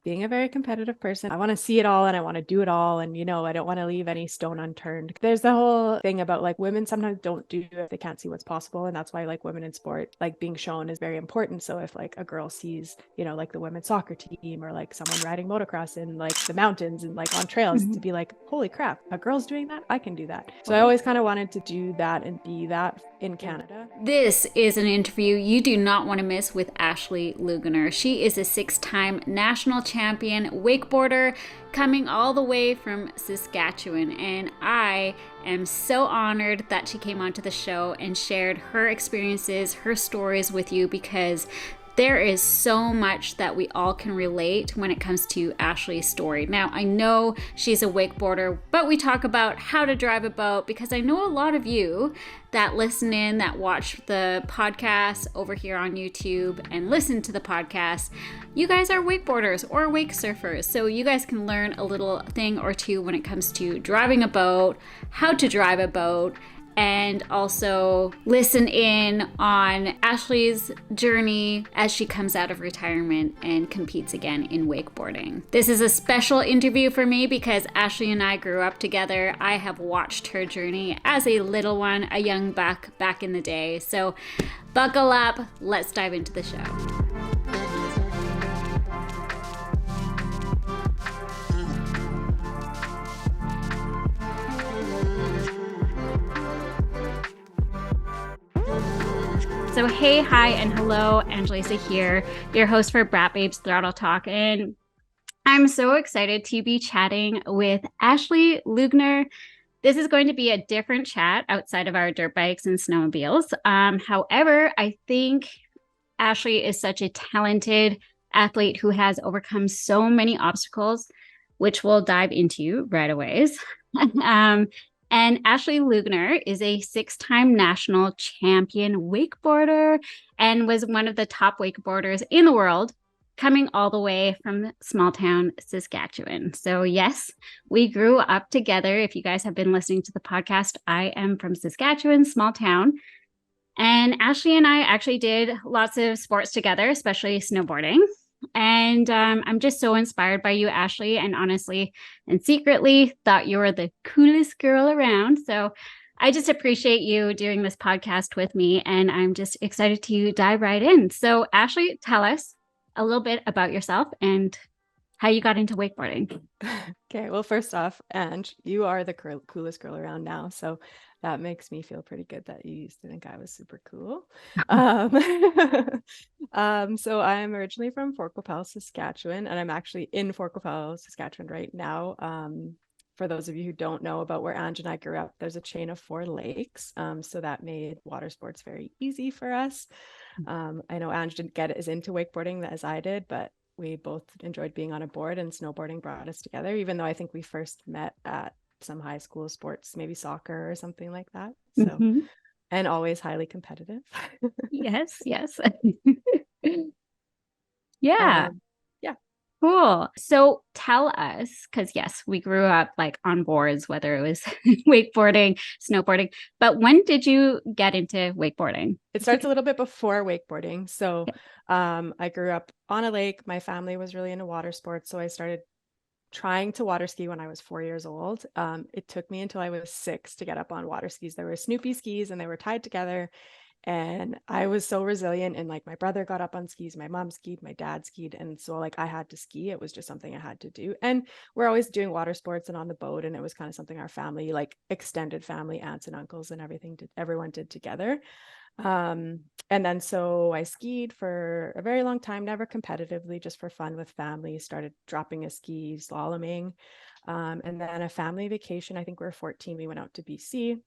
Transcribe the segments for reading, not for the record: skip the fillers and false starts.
being a very competitive person, I want to see it all and I want to do it all. And, I don't want to leave any stone unturned. There's the whole thing about like women sometimes don't do it. They can't see what's possible. And that's why like women in sport, like being shown is very important. So if like a girl sees, like the women's soccer team or like someone riding motocross in like the mountains and like on trails to be like, holy crap, a girl's doing that. I can do that. So I always kind of wanted to do that and be that in Canada. This is an interview you do not want to miss with Ashley Leugner. She is a 6-time national champion wakeboarder coming all the way from Saskatchewan. And I am so honored that she came onto the show and shared her experiences, her stories with you, because there is so much that we all can relate when it comes to Ashley's story. Now, I know she's a wakeboarder, but we talk about how to drive a boat because I know a lot of you that listen in, that watch the podcast over here on YouTube and listen to the podcast, you guys are wakeboarders or wake surfers. So you guys can learn a little thing or two when it comes to driving a boat, how to drive a boat, and also listen in on Ashley's journey as she comes out of retirement and competes again in wakeboarding. This is a special interview for me because Ashley and I grew up together. I have watched her journey as a little one, a young buck back in the day. So buckle up, let's dive into the show. So hey, hi, and hello, Angelisa here, your host for Braap Throttle Talk, and I'm so excited to be chatting with Ashley Leugner. This is going to be a different chat outside of our dirt bikes and snowmobiles. However, I think Ashley is such a talented athlete who has overcome so many obstacles, which we'll dive into right away. And Ashley Leugner is a 6-time national champion wakeboarder and was one of the top wakeboarders in the world, coming all the way from small town Saskatchewan. So yes, we grew up together. If you guys have been listening to the podcast, I am from Saskatchewan, small town. And Ashley and I actually did lots of sports together, especially snowboarding. And I'm just so inspired by you, Ashley, and honestly and secretly thought you were the coolest girl around. So I just appreciate you doing this podcast with me, and I'm just excited to dive right in. So Ashley, tell us a little bit about yourself and how you got into wakeboarding. Okay, well, first off, Ange, you are the coolest girl around now. So that makes me feel pretty good that you used to think I was super cool. So I'm originally from Fort Qu'Appelle, Saskatchewan, and I'm actually in Fort Qu'Appelle, Saskatchewan right now. For those of you who don't know about where Ange and I grew up, there's a chain of 4 lakes. So that made water sports very easy for us. I know Ange didn't get as into wakeboarding as I did, but we both enjoyed being on a board, and snowboarding brought us together, even though I think we first met at some high school sports, maybe soccer or something like that. So, and always highly competitive. Yes. Yeah. Yeah. Cool. So tell us, because yes, we grew up like on boards, whether it was wakeboarding, snowboarding, but when did you get into wakeboarding? It starts a little bit before wakeboarding. So I grew up on a lake. My family was really into water sports. So I started trying to water ski when I was 4 years old. It took me until I was 6 to get up on water skis. There were Snoopy skis and they were tied together. And I was so resilient, and like my brother got up on skis, my mom skied, my dad skied. And so like I had to ski. It was just something I had to do. And we're always doing water sports and on the boat. And it was kind of something our family, like extended family, aunts and uncles and everyone did together. And then so I skied for a very long time, never competitively, just for fun with family, started dropping a ski, slaloming. And then a family vacation, I think we were 14, we went out to BC.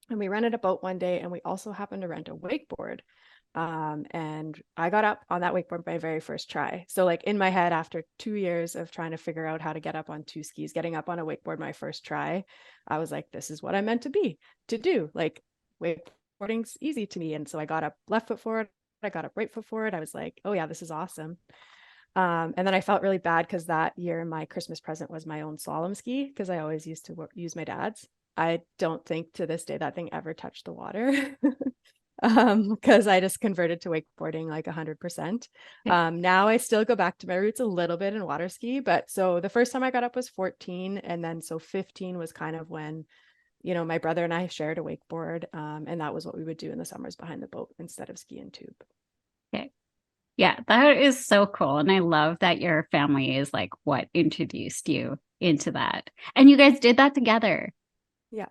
And we rented a boat one day, and we also happened to rent a wakeboard. And I got up on that wakeboard my very first try. So like in my head, after 2 years of trying to figure out how to get up on 2 skis, getting up on a wakeboard my first try, I was like, this is what I meant to do. Like wakeboarding's easy to me. And so I got up left foot forward, I got up right foot forward. I was like, oh yeah, this is awesome. And then I felt really bad because that year my Christmas present was my own slalom ski, because I always used to use my dad's. I don't think to this day that thing ever touched the water. because I just converted to wakeboarding like 100%. Now I still go back to my roots a little bit in water ski, but so the first time I got up was 14, and then so 15 was kind of when, my brother and I shared a wakeboard, and that was what we would do in the summers behind the boat instead of ski and tube. Okay. Yeah, that is so cool. And I love that your family is like what introduced you into that. And you guys did that together. Yeah.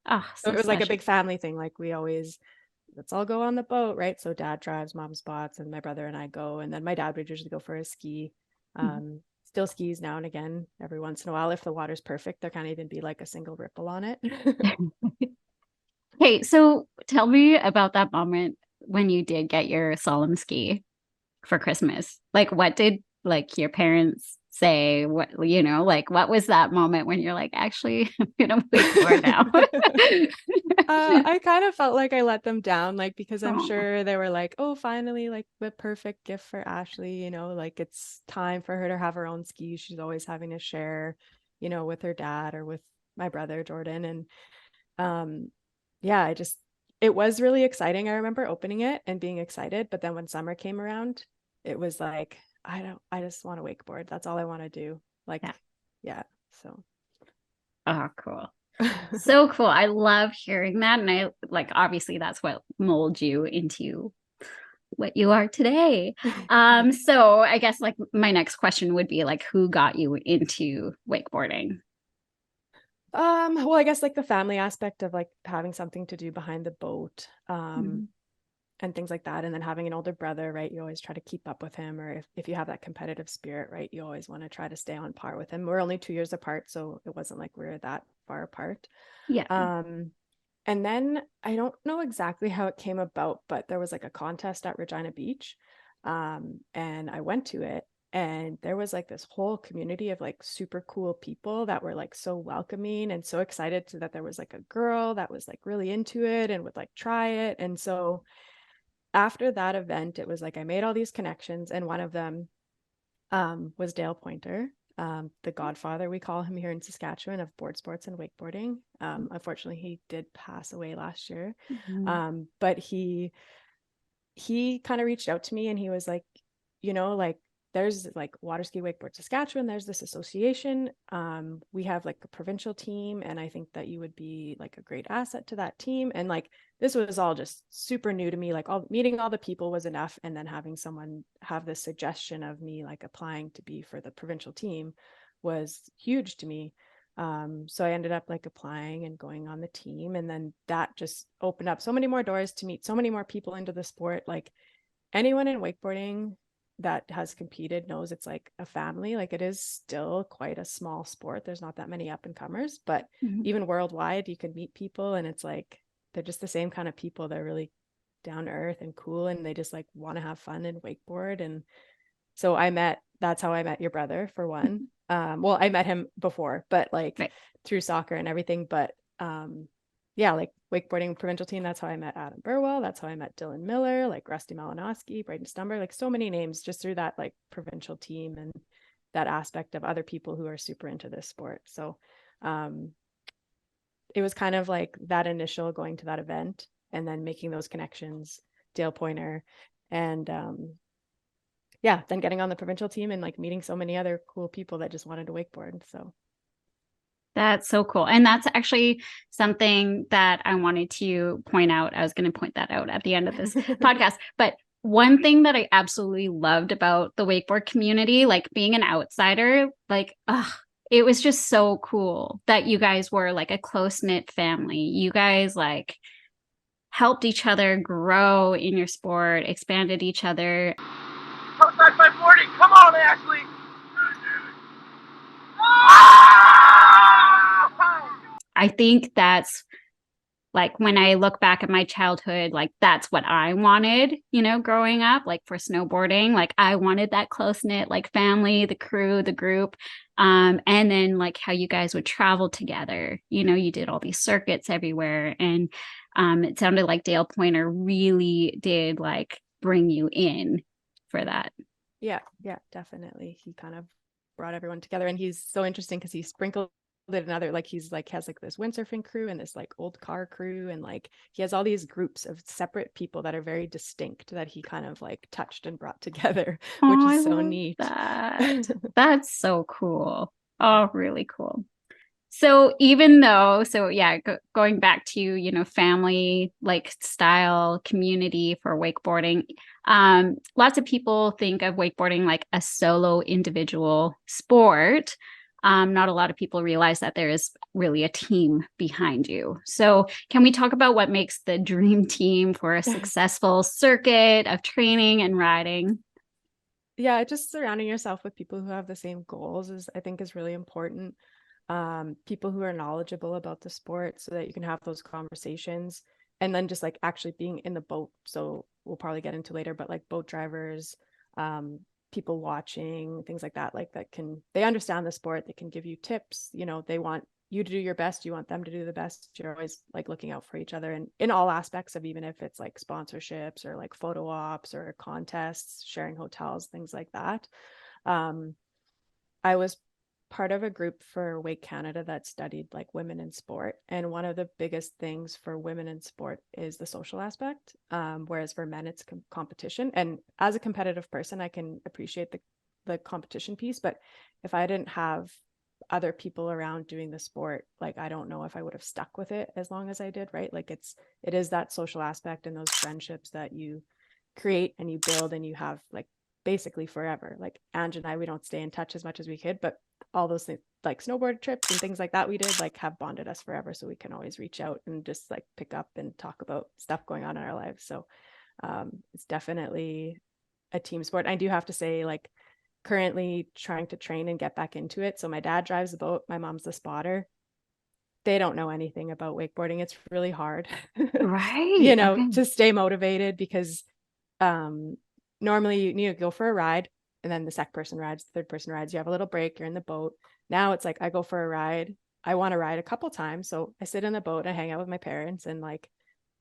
Oh, So so it was like a special. big family thing. Like we always, let's all go on the boat, right? So dad drives, mom spots, and my brother and I go. And then my dad would usually go for a ski. Mhm. Still skis now and again, every once in a while. If the water's perfect, there can't even be like a single ripple on it. Hey, so tell me about that moment when you did get your solemn ski for Christmas. Like, what did like your parents say? What, like what was that moment when you're like, actually, I'm gonna wakeboard now? I kind of felt like I let them down, like, because I'm Oh, sure they were like, oh, finally, like the perfect gift for Ashley, like it's time for her to have her own skis. She's always having to share, with her dad or with my brother Jordan. And yeah, it was really exciting. I remember opening it and being excited, but then when summer came around, it was like, I just want to wakeboard. That's all I want to do. Like, yeah. yeah. So Oh, cool. So cool. I love hearing that. And I like, obviously, that's what molds you into what you are today. So I guess like my next question would be like, who got you into wakeboarding? Well, I guess like the family aspect of like having something to do behind the boat, Mhm. and things like that. And then having an older brother, right? You always try to keep up with him, or if you have that competitive spirit, right? You always want to try to stay on par with him. We're only 2 years apart, so it wasn't like we were that far apart. Yeah. Um, and then I don't know exactly how it came about, but there was like a contest at Regina Beach. And I went to it, and there was like this whole community of like super cool people that were like so welcoming and so excited that there was like a girl that was like really into it and would like try it. And so after that event, it was like I made all these connections, and one of them was Dale Pointer, the godfather, we call him here in Saskatchewan, of board sports and wakeboarding. Unfortunately, he did pass away last year. Mhm. But he kind of reached out to me, and he was like, like there's like Water Ski Wakeboard Saskatchewan, there's this association. We have like a provincial team, and I think that you would be like a great asset to that team. And like this was all just super new to me. Like meeting all the people was enough, and then having someone have this suggestion of me like applying to be for the provincial team was huge to me. So I ended up like applying and going on the team, and then that just opened up so many more doors to meet so many more people into the sport. Like anyone in wakeboarding that has competed knows it's like a family. Like it is still quite a small sport. There's not that many up and comers, but Mhm. even worldwide, you can meet people, and it's like they're just the same kind of people. They're really down to earth and cool, and they just like want to have fun and wakeboard. And so that's how I met your brother, for one. Well, I met him before, but like Right. through soccer and everything. But yeah, like wakeboarding provincial team, that's how I met Adam Burwell. That's how I met Dylan Miller, like Rusty Malinowski, Braden Stumber, like so many names just through that like provincial team and that aspect of other people who are super into this sport. So um, it was kind of like that initial going to that event and then making those connections, Dale Pointer, and yeah, then getting on the provincial team and like meeting so many other cool people that just wanted to wakeboard. So That's so cool. And that's actually something that I wanted to point out. I was going to point that out at the end of this podcast. But one thing that I absolutely loved about the wakeboard community, like being an outsider, like, it was just so cool that you guys were like a close knit family. You guys like helped each other grow in your sport, expanded each other. Outside 540, come on, Ashley! I think that's like when I look back at my childhood, like that's what I wanted, growing up, like for snowboarding, like I wanted that close knit, like family, the crew, the group. And then like how you guys would travel together, you did all these circuits everywhere. And it sounded like Dale Pointer really did like bring you in for that. yeah, definitely. He kind of brought everyone together, and he's so interesting because he sprinkled it another, like he's like has like this windsurfing crew and this like old car crew, and like he has all these groups of separate people that are very distinct that he kind of like touched and brought together, which Oh, I is so love neat. that. That's so cool. Oh, really cool. So even though, going back to, family like style community for wakeboarding, lots of people think of wakeboarding like a solo individual sport. Not a lot of people realize that there is really a team behind you. So can we talk about what makes the dream team for a successful circuit of training and riding? Yeah, just surrounding yourself with people who have the same goals is, I think, is really important. People who are knowledgeable about the sport so that you can have those conversations, and then just like actually being in the boat. So we'll probably get into later, but like boat drivers, um, people watching, things like that, they understand the sport, they can give you tips, they want you to do your best, you want them to do the best. You're always like looking out for each other, and in all aspects of, even if it's like sponsorships or like photo ops or contests, sharing hotels, things like that. um I was part of a group for Wake Canada that studied like women in sport. And one of the biggest things for women in sport is the social aspect. Whereas for men, it's competition. And as a competitive person, I can appreciate the competition piece. But if I didn't have other people around doing the sport, like I don't know if I would have stuck with it as long as I did, right? Like it is that social aspect and those friendships that you create and you build and you have like basically forever. Like Ange and I, we don't stay in touch as much as we could, but all those things like snowboard trips and things like that we did like have bonded us forever. So we can always reach out and just like pick up and talk about stuff going on in our lives. So it's definitely a team sport. I do have to say, like, currently trying to train and get back into it. So my dad drives the boat, my mom's the spotter. They don't know anything about wakeboarding. It's really hard, Right. Okay. to stay motivated because um normally you need to go for a ride, and then the second person rides, the third person rides, you have a little break, you're in the boat. Now it's like I go for a ride, I want to ride a couple times, so I sit in the boat, I hang out with my parents, and like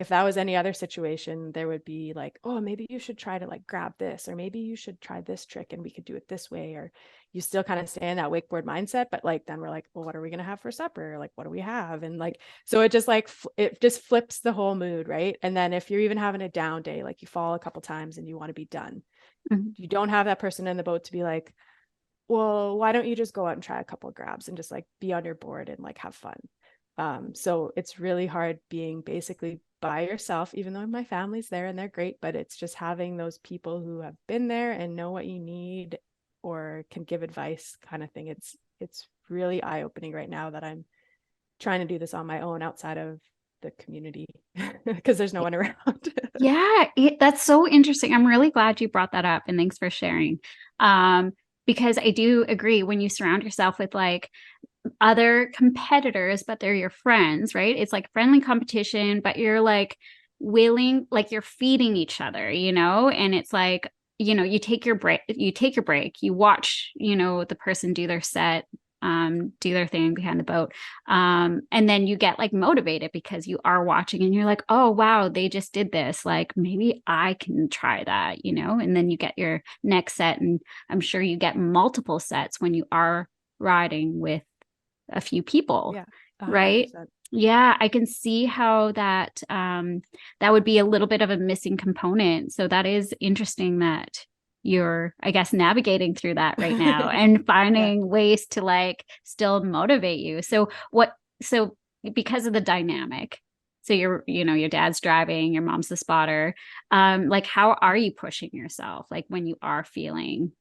if that was any other situation, there would be like, oh, maybe you should try to like grab this, or maybe you should try this trick and we could do it this way. Or you still kind of stay in that wakeboard mindset, but like then we're like, well, what are we going to have for supper? Like, what do we have? And like, so it just like it just flips the whole mood, right? And then if you're even having a down day, like you fall a couple times and you want to be done, Mhm. you don't have that person in the boat to be like, well, why don't you just go out and try a couple of grabs and just like be on your board and like have fun. So it's really hard being basically by yourself, even though my family's there and they're great, but it's just having those people who have been there and know what you need or can give advice kind of thing. It's really eye-opening right now that I'm trying to do this on my own outside of the community because there's no one around. Yeah, that's so interesting. I'm really glad you brought that up, and thanks for sharing. Because I do agree, when you surround yourself with like other competitors, but they're your friends, right? It's like friendly competition, but you're like willing, like you're feeding each other, and it's like, you take your break, you watch, the person do their set, do their thing behind the boat. And then you get like motivated because you are watching and you're like, oh wow, they just did this. Like maybe I can try that, and then you get your next set. And I'm sure you get multiple sets when you are riding with a few people, Yeah, right? 100%. Yeah, I can see how that that would be a little bit of a missing component. So that is interesting that you're, I guess, navigating through that right now and Yeah. finding ways to like still motivate you. So because of the dynamic, so your dad's driving, your mom's the spotter. Like how are you pushing yourself? Like when you are feeling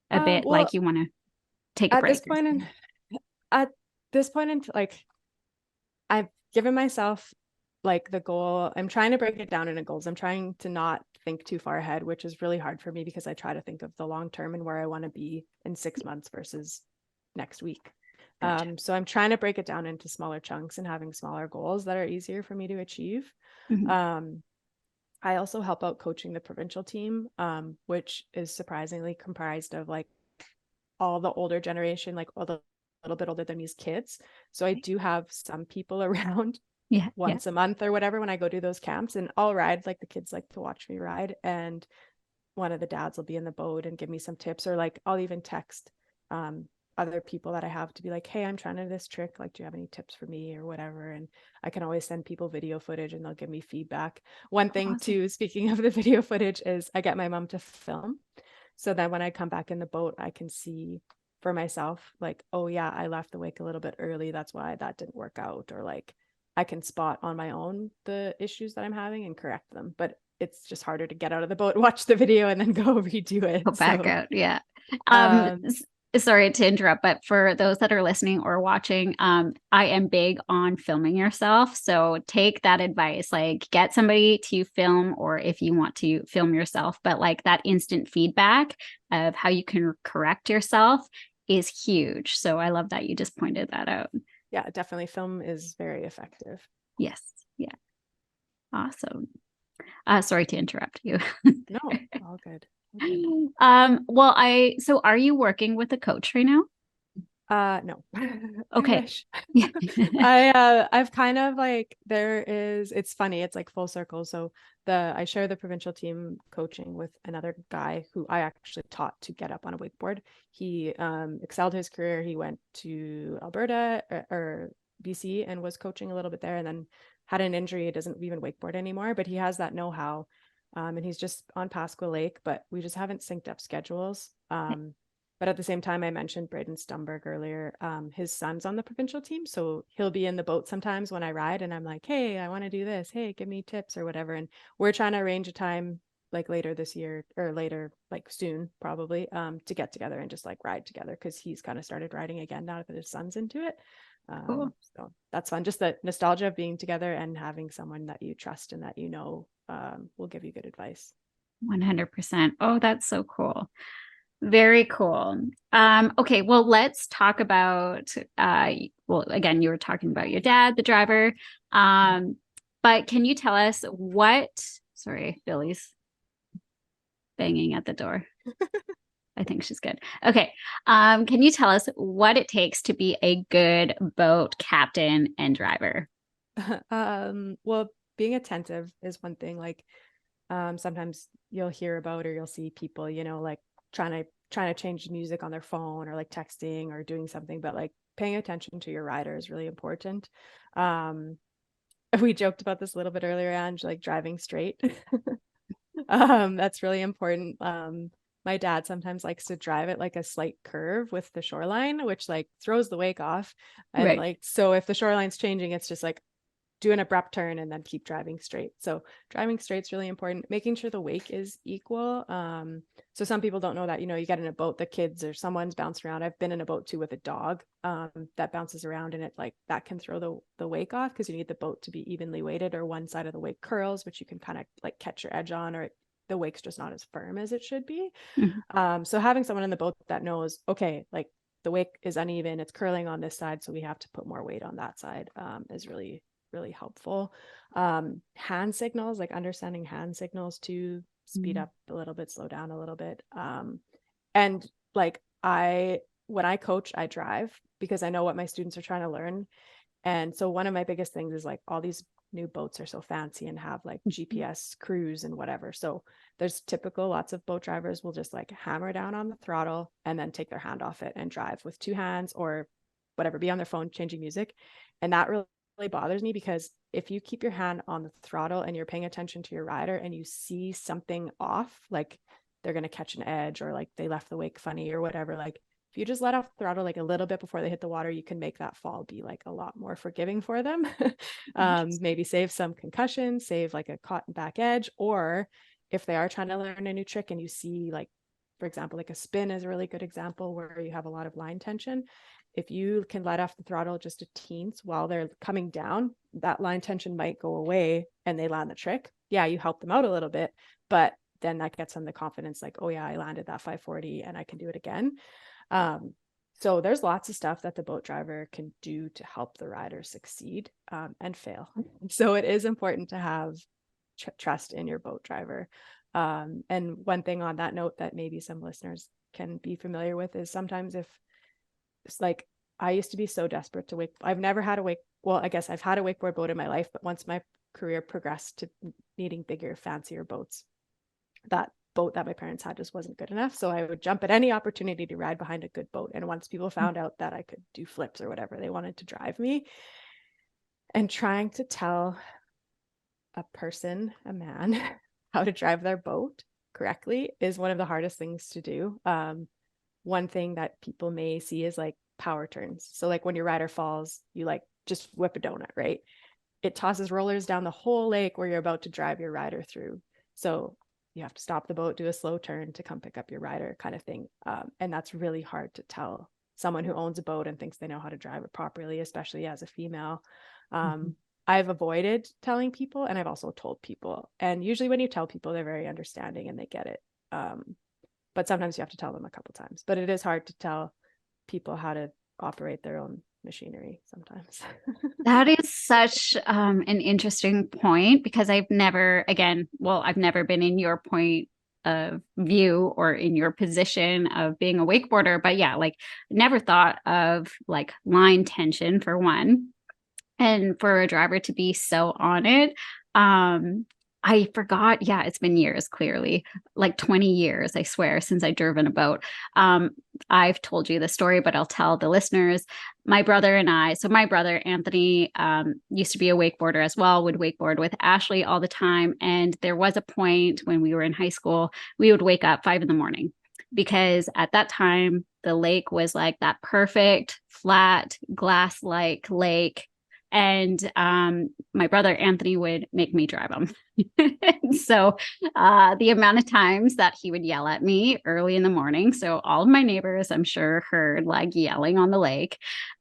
a bit Well, like you want to take a at this break or point in something? at this point in like I've given myself like the goal. I'm trying to break it down into goals. I'm trying to not think too far ahead, which is really hard for me because I try to think of the long term and where I want to be in 6 months versus next week. Gotcha. So I'm trying to break it down into smaller chunks and having smaller goals that are easier for me to achieve. Mhm. Um, I also help out coaching the provincial team, which is surprisingly comprised of like all the older generation, like all the little bit older than these kids. So I do have some people around Yeah, yeah. once a month or whatever when I go do those camps, and I'll ride, like the kids like to watch me ride, and one of the dads will be in the boat and give me some tips, or like I'll even text other people that I have to be like, hey, I'm trying to do this trick. Like, do you have any tips for me or whatever? And I can always send people video footage and they'll give me feedback. One thing Awesome. too, speaking of the video footage, is I get my mom to film. So then when I come back in the boat, I can see for myself, like, oh yeah, I left the wake a little bit early. That's why that didn't work out. Or like I can spot on my own the issues that I'm having and correct them. But it's just harder to get out of the boat, watch the video, and then go redo it. Go back So out. Yeah. um Sorry to interrupt, but for those that are listening or watching, I am big on filming yourself. So take that advice, like get somebody to film, or if you want to film yourself, but like that instant feedback of how you can correct yourself is huge. So I love that you just pointed that out. yeah, definitely film is very effective. Yes. Yeah. Awesome. Sorry to interrupt you. No, all good. So are you working with a coach right now? No. Okay. I wish. Yeah. I've kind of like, it's funny, it's like full circle. So I share the provincial team coaching with another guy who I actually taught to get up on a wakeboard. He excelled his career. He went to Alberta or BC and was coaching a little bit there, and then had an injury. He doesn't even wakeboard anymore, but he has that know-how. And he's just on Pasqua Lake, but we just haven't synced up schedules. But at the same time, I mentioned Braden Stumberg earlier. His son's on the provincial team, so he'll be in the boat sometimes when I ride, and I'm like, hey, I want to do this. Hey, give me tips or whatever. And we're trying to arrange a time like later this year, or later, like soon probably, to get together and just like ride together, because he's kind of started riding again now that his son's into it. Cool. So that's fun. Just the nostalgia of being together and having someone that you trust and that will give you good advice. 100%. Oh, that's so cool. Very cool. Okay, well, let's talk about well, again, you were talking about your dad, the driver. But can you tell us sorry, Billy's banging at the door. I think she's good. Okay. Can you tell us what it takes to be a good boat captain and driver? Well, being attentive is one thing. Like, sometimes you'll hear about, or you'll see people, like trying to change music on their phone, or like texting or doing something, but like paying attention to your rider is really important. We joked about this a little bit earlier, Ange, like driving straight. That's really important. My dad sometimes likes to drive it like a slight curve with the shoreline, which like throws the wake off. And Right. like, so if the shoreline's changing, it's just like do an abrupt turn and then keep driving straight. So driving straight is really important. Making sure the wake is equal. So some people don't know that, you get in a boat, the kids or someone's bouncing around. I've been in a boat too with a dog that bounces around, and it like that can throw the wake off, because you need the boat to be evenly weighted, or one side of the wake curls, which you can kind of like catch your edge on, or the wake's just not as firm as it should be. Mhm. So having someone in the boat that knows, okay, like the wake is uneven, it's curling on this side, so we have to put more weight on that side, is really helpful. Hand signals, like understanding hand signals to speed up a little bit, slow down a little bit. And like when I coach, I drive, because I know what my students are trying to learn. And so one of my biggest things is like all these new boats are so fancy and have like GPS cruise and whatever. So there's lots of boat drivers will just like hammer down on the throttle and then take their hand off it and drive with two hands or whatever, be on their phone changing music. And that really bothers me, because if you keep your hand on the throttle and you're paying attention to your rider and you see something off, like they're going to catch an edge, or like they left the wake funny or whatever, like if you just let off the throttle like a little bit before they hit the water, you can make that fall be like a lot more forgiving for them. Maybe save some concussion, save like a caught back edge, or if they are trying to learn a new trick and you see, like, for example, like a spin is a really good example where you have a lot of line tension. If you can let off the throttle just a teens while they're coming down, that line tension might go away and they land the trick. Yeah, you help them out a little bit, but then that gets them the confidence, like, oh yeah, I landed that 540 and I can do it again. So there's lots of stuff that the boat driver can do to help the rider succeed and fail. So it is important to have trust in your boat driver. And one thing on that note that maybe some listeners can be familiar with is sometimes if it's like, I used to be so desperate to wake. I've never had a wake. Well, I guess I've had a wakeboard boat in my life, but once my career progressed to needing bigger, fancier boats, that boat that my parents had just wasn't good enough. So I would jump at any opportunity to ride behind a good boat. And once people found out that I could do flips or whatever, they wanted to drive me. And trying to tell a person, a man, how to drive their boat correctly is one of the hardest things to do. One thing that people may see is like power turns. So like when your rider falls, you like just whip a donut, right? It tosses rollers down the whole lake where you're about to drive your rider through. So you have to stop the boat, do a slow turn to come pick up your rider, kind of thing. And that's really hard to tell someone who owns a boat and thinks they know how to drive it properly, especially as a female. I've avoided telling people, and I've also told people. And usually when you tell people, they're very understanding and they get it. But sometimes you have to tell them a couple times. But it is hard to tell people how to operate their own machinery sometimes. That is such an interesting point, because I've never been in your point of view or in your position of being a wakeboarder. But yeah, like never thought of like line tension for one, and for a driver to be so on it. I forgot. Yeah, it's been years, clearly, like 20 years, I swear, since I drove in a boat. I've told you the story, but I'll tell the listeners. My brother and I, so my brother, Anthony, used to be a wakeboarder as well, would wakeboard with Ashley all the time. And there was a point when we were in high school, we would wake up 5 a.m, because at that time, the lake was like that perfect, flat, glass-like lake. And my brother Anthony would make me drive him. So the amount of times that he would yell at me early in the morning. So all of my neighbors, I'm sure, heard like yelling on the lake.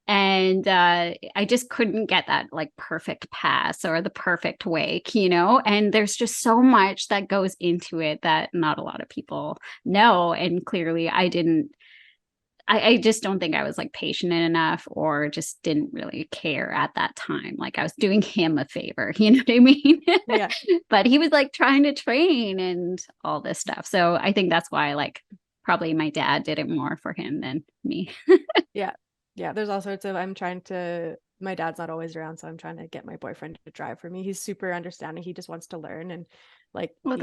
And I just couldn't get that like perfect pass or the perfect wake, and there's just so much that goes into it that not a lot of people know. And clearly I just don't think I was like patient enough, or just didn't really care at that time. Like I was doing him a favor, you know what I mean? Yeah. But he was like trying to train and all this stuff. So I think that's why like probably my dad did it more for him than me. Yeah. There's all sorts of, my dad's not always around, so I'm trying to get my boyfriend to drive for me. He's super understanding. He just wants to learn, and like he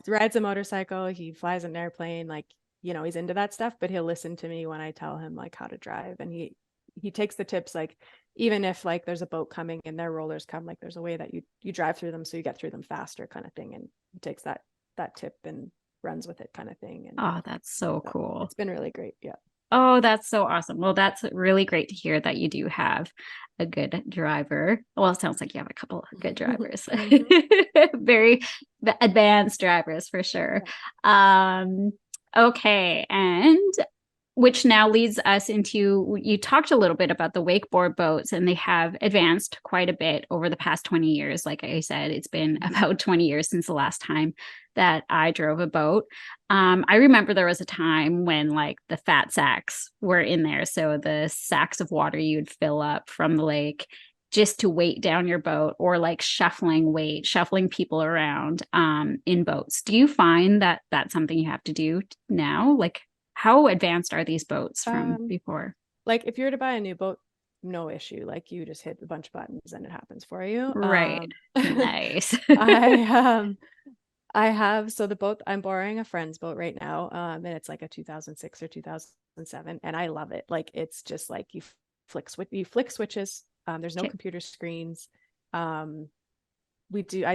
rides a motorcycle, he flies an airplane, like he's into that stuff, but he'll listen to me when I tell him like how to drive. And he takes the tips, like even if like there's a boat coming and their rollers come, like there's a way that you drive through them so you get through them faster, kind of thing. And he takes that tip and runs with it, kind of thing. And oh, that's so cool. It's been really great. Yeah. Oh, that's so awesome. Well, that's really great to hear that you do have a good driver. Well, it sounds like you have a couple of good drivers. Very advanced drivers for sure. Yeah. Okay. And which now leads us into, you talked a little bit about the wakeboard boats, and they have advanced quite a bit over the past 20 years. Like I said, it's been about 20 years since the last time that I drove a boat. I remember there was a time when like the fat sacks were in there. So the sacks of water you'd fill up from the lake just to weight down your boat, or like shuffling people around in boats. Do you find that that's something you have to do now? Like how advanced are these boats from before? Like if you were to buy a new boat, no issue. Like you just hit a bunch of buttons and it happens for you. Right. Nice. I have, so the boat, I'm borrowing a friend's boat right now. And it's like a 2006 or 2007. And I love it. Like, it's just like you flick switches. There's no computer screens. I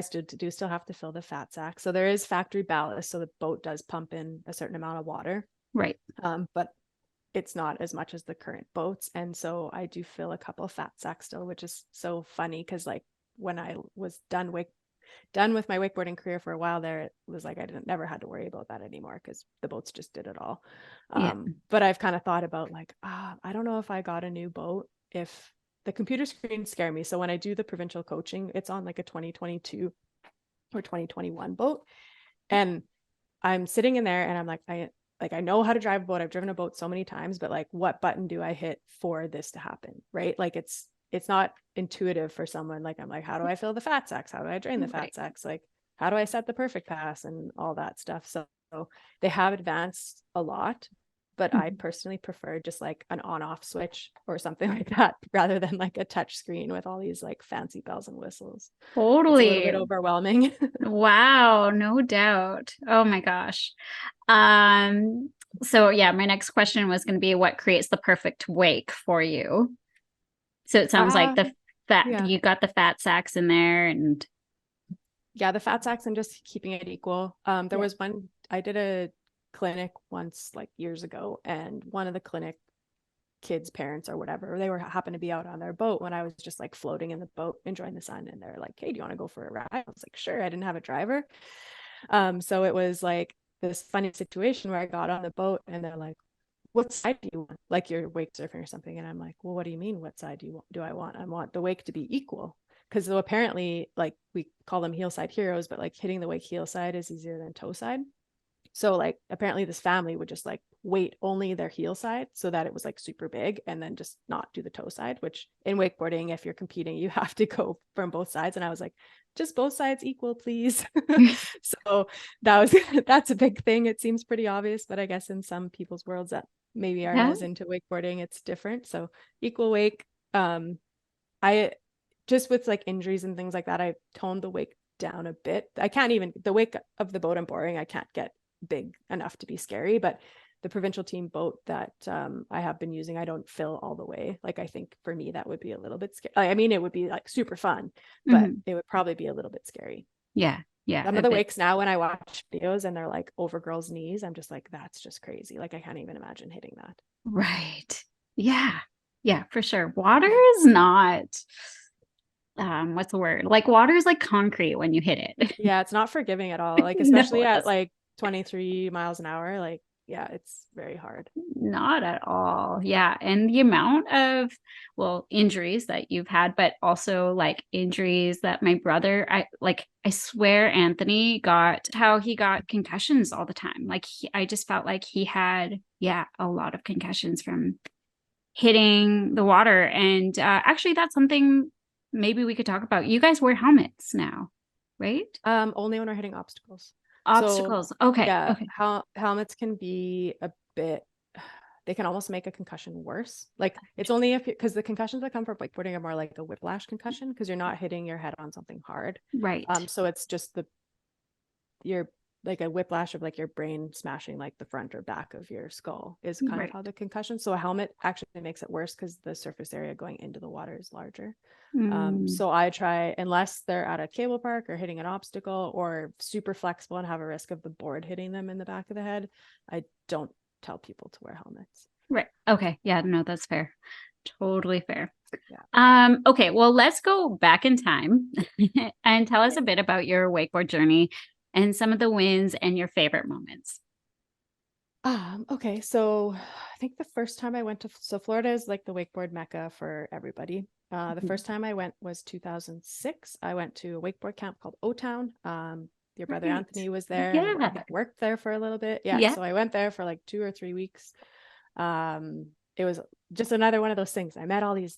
still have to fill the fat sack. So there is factory ballast. So the boat does pump in a certain amount of water. Right. But it's not as much as the current boats. And so I do fill a couple of fat sacks still, which is so funny. Cause like when I was done with my wakeboarding career for a while there, it was like I never had to worry about that anymore because the boats just did it all. But I've kind of thought about like, I don't know if I got a new boat, if the computer screens scare me. So when I do the provincial coaching, it's on like a 2022 or 2021 boat. And I'm sitting in there and I'm like, I know how to drive a boat. I've driven a boat so many times, but like, what button do I hit for this to happen? Right. Like it's not intuitive for someone. Like, I'm like, how do I fill the fat sacks? How do I drain the fat sacks? Like, how do I set the perfect pass and all that stuff? So they have advanced a lot. but I personally prefer just like an on-off switch or something like that rather than like a touch screen with all these like fancy bells and whistles. It's a little bit Totally. overwhelming. Wow, no doubt. Oh my gosh. Um, so yeah, my next question was going to be what creates the perfect wake for you? So it sounds like the fat, Yeah. you got the fat sacks in there and Yeah, the fat sacks and just keeping it equal. There yeah. was one, I did a clinic once like years ago, and one of the clinic kids' parents or whatever, they were happened to be out on their boat when I was just like floating in the boat enjoying the sun, and they're like, hey, do you want to go for a ride? I was like, sure. I didn't have a driver. So it was like this funny situation where I got on the boat and they're like, what side do you want? Like you're wake surfing or something. And I'm like, well, what do you mean? What side do I want? I want the wake to be equal. Because though apparently like we call them heel side heroes, but like hitting the wake heel side is easier than toe side. So like apparently this family would just like weight only their heel side so that it was like super big, and then just not do the toe side, which in wakeboarding, if you're competing, you have to go from both sides. And I was like, just both sides equal, please. So that's a big thing. It seems pretty obvious, but I guess in some people's worlds that maybe aren't Yeah. as into wakeboarding, it's different. So equal wake. I just with like injuries and things like that, I toned the wake down a bit. I can't even the wake of the boat I'm boring, I can't get big enough to be scary, but the provincial team boat that I have been using, I don't fill all the way. Like I think for me that would be a little bit scary. I mean, it would be like super fun, but it would probably be a little bit scary. Yeah. Yeah. Some A of the bit. wakes now when I watch videos and they're like over girls' knees, I'm just like, that's just crazy. Like I can't even imagine hitting that. Right. Yeah. Yeah, for sure. Water is not what's the word? Like water is like concrete when you hit it. Yeah, it's not forgiving at all. Like No, especially at it's like 23 miles an hour, like yeah, it's very hard. not at all. Yeah. And the amount of, well, injuries that you've had, but also like injuries that my brother, I swear Anthony got how he got concussions all the time. Like I just felt like he had, yeah, a lot of concussions from hitting the water. And actually, that's something maybe we could talk about. You guys wear helmets now, right? Only when we're hitting obstacles. So Obstacles. Okay. yeah, Okay. how helmets can be a bit, they can almost make a concussion worse. Like it's only if because the concussions that come from wakeboarding are more like a whiplash concussion because you're not hitting your head on something hard. Right. So it's just your like a whiplash of like your brain smashing like the front or back of your skull is kind of Right. how the concussion. So a helmet actually makes it worse because the surface area going into the water is larger. Mm, So I try, unless they're at a cable park or hitting an obstacle or super flexible and have a risk of the board hitting them in the back of the head, I don't tell people to wear helmets. right. Okay. Yeah, no, that's fair. Totally fair. Yeah. Okay, well, let's go back in time and tell us Yeah. a bit about your wakeboard journey and some of the wins and your favorite moments. Okay. So I think the first time I went to, so Florida is like the wakeboard mecca for everybody. The first time I went was 2006. I went to a wakeboard camp called O-Town. Your brother Right. Anthony was there and I Yeah. think worked there for a little bit. Yeah. Yeah. So I went there for like 2 or 3 weeks. It was just another one of those things. I met all these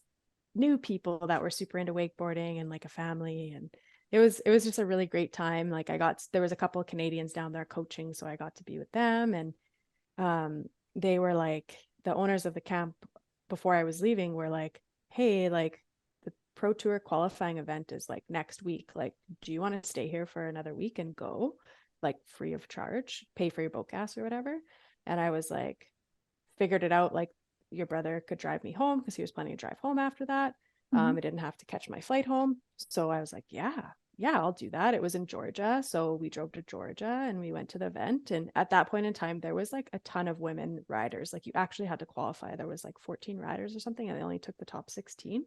new people that were super into wakeboarding and like a family, and it was just a really great time. Like there was a couple of Canadians down there coaching, so I got to be with them, and they were like the owners of the camp before I was leaving were like, hey, like the pro tour qualifying event is like next week, like do you want to stay here for another week and go like free of charge, pay for your boat gas or whatever? And I was like, figured it out, like your brother could drive me home because he was planning to drive home after that. I didn't have to catch my flight home, so I was like, yeah, I'll do that. It was in Georgia, so we drove to Georgia and we went to the event. And at that point in time, there was like a ton of women riders. Like you actually had to qualify. There was like 14 riders or something, and they only took the top 16.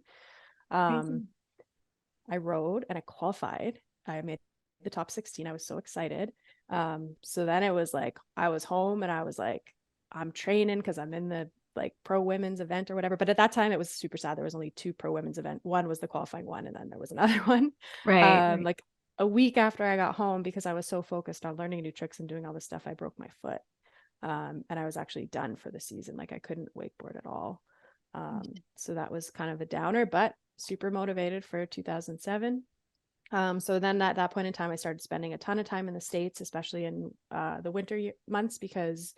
Crazy. I rode and I qualified. I made the top 16. I was so excited. So then it was like I was home and I was like, I'm training because I'm in the like pro women's event or whatever. But at that time it was super sad. There was only two pro women's event. One was the qualifying one, and then there was another one. Right. Right. Like a week after I got home, because I was so focused on learning new tricks and doing all this stuff, I broke my foot. And I was actually done for the season. Like I couldn't wakeboard at all. So that was kind of a downer, but super motivated for 2007. So then at that point in time, I started spending a ton of time in the States, especially in the winter months, because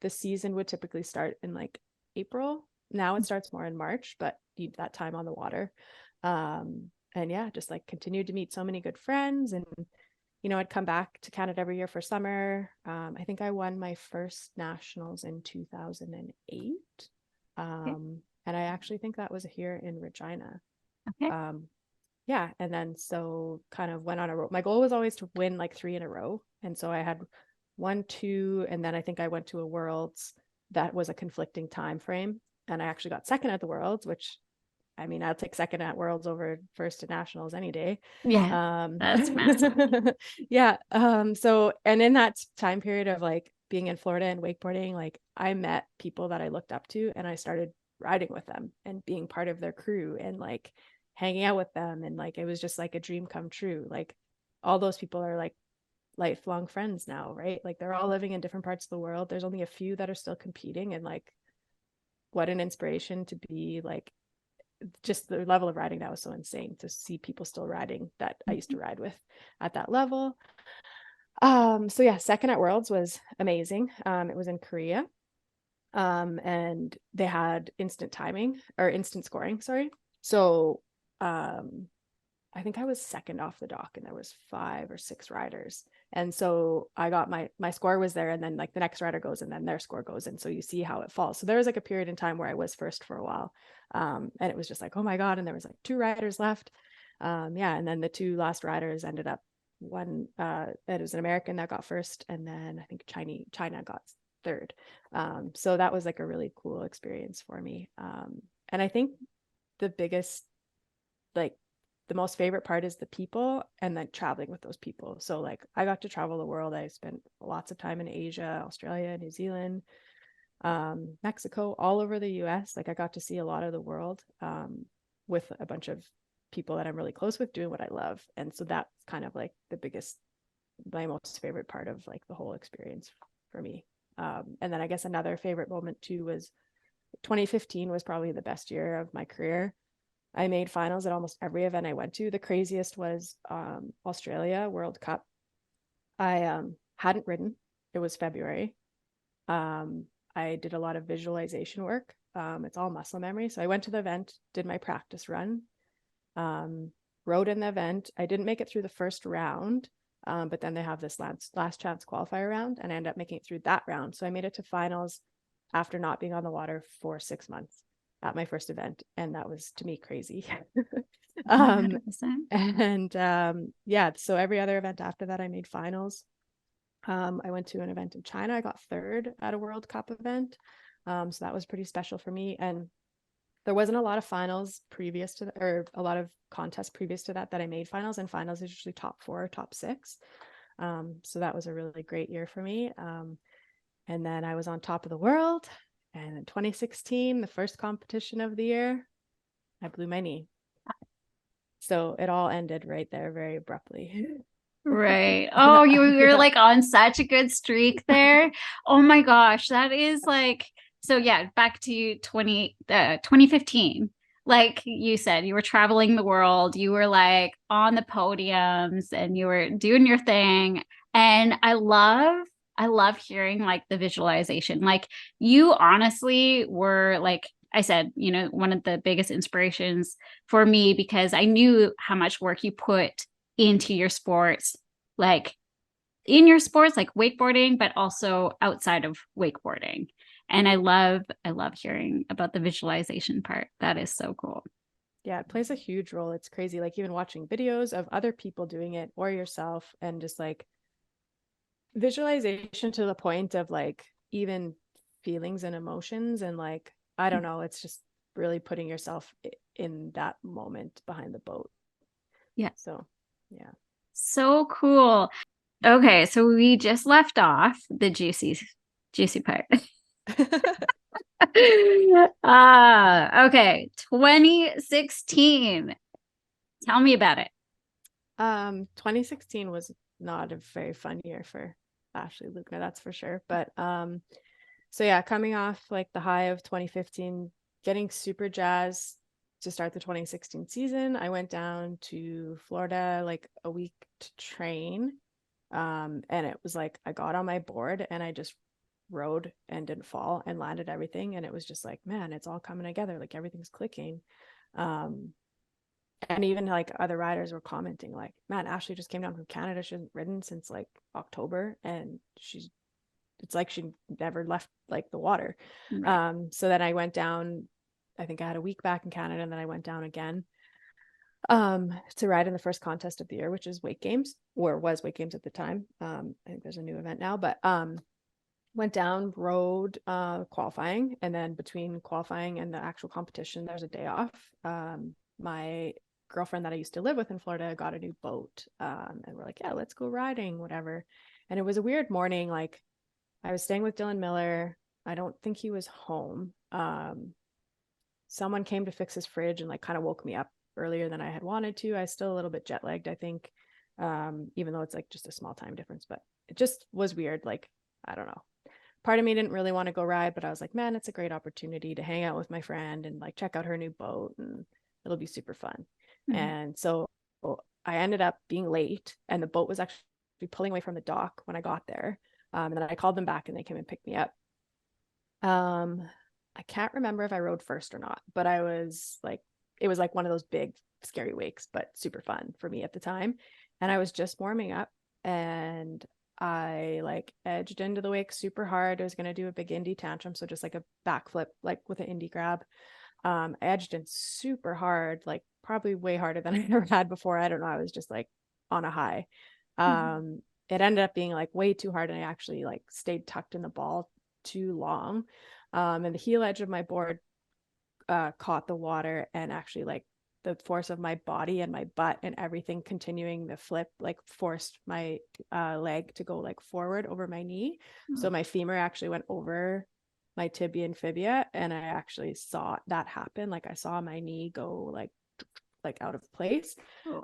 the season would typically start in like April. Now it starts more in March, but need that time on the water. And yeah, just like continued to meet so many good friends. And I'd come back to Canada every year for summer. I think I won my first nationals in 2008. And I actually think that was here in Regina. Okay. Yeah. And then so kind of went on a road. My goal was always to win like 3 in a row. And so I had 1, 2, and then I think I went to a Worlds that was a conflicting time frame. And I actually got second at the Worlds, which I mean, I'll take second at Worlds over first at nationals any day. Yeah, that's massive. Yeah. So, and in that time period of like being in Florida and wakeboarding, like I met people that I looked up to and I started riding with them and being part of their crew and like hanging out with them. And like, it was just like a dream come true. Like all those people are like lifelong friends now, right? Like they're all living in different parts of the world. There's only a few that are still competing, and like what an inspiration to be like, just the level of riding that was so insane to see people still riding that I used to ride with at that level. So yeah, second at Worlds was amazing. It was in Korea. And they had instant timing or instant scoring, sorry. So I think I was second off the dock and there was 5 or 6 riders. And so I got my score was there, and then like the next rider goes and then their score goes. And so you see how it falls. So there was like a period in time where I was first for a while. And it was just like, oh my God. And there was like 2 riders left. Yeah. And then the 2 last riders ended up it was an American that got first. And then I think China got third. So that was like a really cool experience for me. And I think the biggest, like the most favorite part is the people and then traveling with those people. So like I got to travel the world. I spent lots of time in Asia, Australia, New Zealand, Mexico, all over the US. Like I got to see a lot of the world with a bunch of people that I'm really close with doing what I love. And so that's kind of like my most favorite part of like the whole experience for me. And then I guess another favorite moment too was 2015 was probably the best year of my career. I made finals at almost every event I went to. The craziest was Australia World Cup. I hadn't ridden. It was February. I did a lot of visualization work. It's all muscle memory. So I went to the event, did my practice run, rode in the event. I didn't make it through the first round, but then they have this last chance qualifier round, and I ended up making it through that round. So I made it to finals after not being on the water for 6 months at my first event. And that was, to me, crazy. Yeah, so every other event after that, I made finals. I went to an event in China. I got third at a World Cup event. So that was pretty special for me. And there wasn't a lot of finals previous to or a lot of contests previous to that I made finals, and finals is usually top 4 or top 6. So that was a really great year for me. And then I was on top of the world. And in 2016, the first competition of the year, I blew my knee. So it all ended right there very abruptly. Right. Oh, you're like on such a good streak there. Oh my gosh, that is like, so yeah, back to 2015. Like you said, you were traveling the world, you were like on the podiums and you were doing your thing. And I love hearing like the visualization. Like you honestly were, like I said, one of the biggest inspirations for me, because I knew how much work you put into your sports, like in your sports, like wakeboarding, but also outside of wakeboarding. And I love hearing about the visualization part. That is so cool. Yeah, it plays a huge role. It's crazy. Like even watching videos of other people doing it or yourself, and just like visualization to the point of like even feelings and emotions, and like I don't know, it's just really putting yourself in that moment behind the boat. Yeah. So yeah, so cool. Okay, so we just left off the juicy part. Okay, 2016, tell me about it. 2016 was not a very fun year for Ashley Leugner, that's for sure. But so yeah, coming off like the high of 2015, getting super jazzed to start the 2016 season, I went down to Florida like a week to train. And it was like I got on my board and I just rode and didn't fall and landed everything. And it was just like, man, it's all coming together. Like everything's clicking. And even like other riders were commenting like, man, Ashley just came down from Canada. She hasn't ridden since like October, and it's like she never left like the water. Right. So then I went down, I think I had a week back in Canada, and then I went down again to ride in the first contest of the year, which is Wake Games, or was Wake Games at the time. I think there's a new event now, but went down, rode qualifying, and then between qualifying and the actual competition, there's a day off. My girlfriend that I used to live with in Florida got a new boat, and we're like, yeah, let's go riding, whatever. And it was a weird morning. Like I was staying with Dylan Miller. I don't think he was home. Someone came to fix his fridge and like kind of woke me up earlier than I had wanted to. I was still a little bit jet lagged, I think, even though it's like just a small time difference, but it just was weird. Like, I don't know. Part of me didn't really want to go ride, but I was like, man, it's a great opportunity to hang out with my friend and like check out her new boat, and it'll be super fun. Mm-hmm. And so I ended up being late, and the boat was actually pulling away from the dock when I got there. And then I called them back and they came and picked me up. I can't remember if I rode first or not, but I was like, it was like one of those big scary wakes, but super fun for me at the time. And I was just warming up, and I like edged into the wake super hard. I was going to do a big indie tantrum. So just like a backflip, like with an indie grab. I edged in super hard, like probably way harder than I ever had before. I don't know. I was just like on a high. It ended up being like way too hard, and I actually like stayed tucked in the ball too long. And the heel edge of my board caught the water, and actually like the force of my body and my butt and everything continuing the flip like forced my leg to go like forward over my knee. So my femur actually went over my tibia and fibia, and I actually saw that happen. Like I saw my knee go like out of place,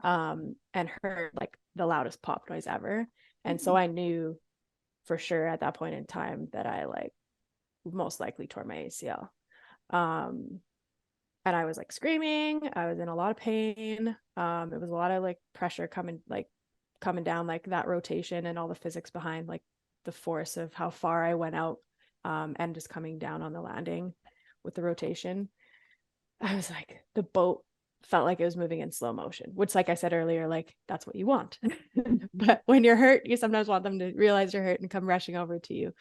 and heard like the loudest pop noise ever. And so I knew for sure at that point in time that I like most likely tore my ACL. And I was like screaming. I was in a lot of pain. It was a lot of like pressure coming down, like that rotation and all the physics behind like the force of how far I went out, and just coming down on the landing with the rotation. I was like, the boat felt like it was moving in slow motion, which, like I said earlier, like that's what you want. But when you're hurt, you sometimes want them to realize you're hurt and come rushing over to you.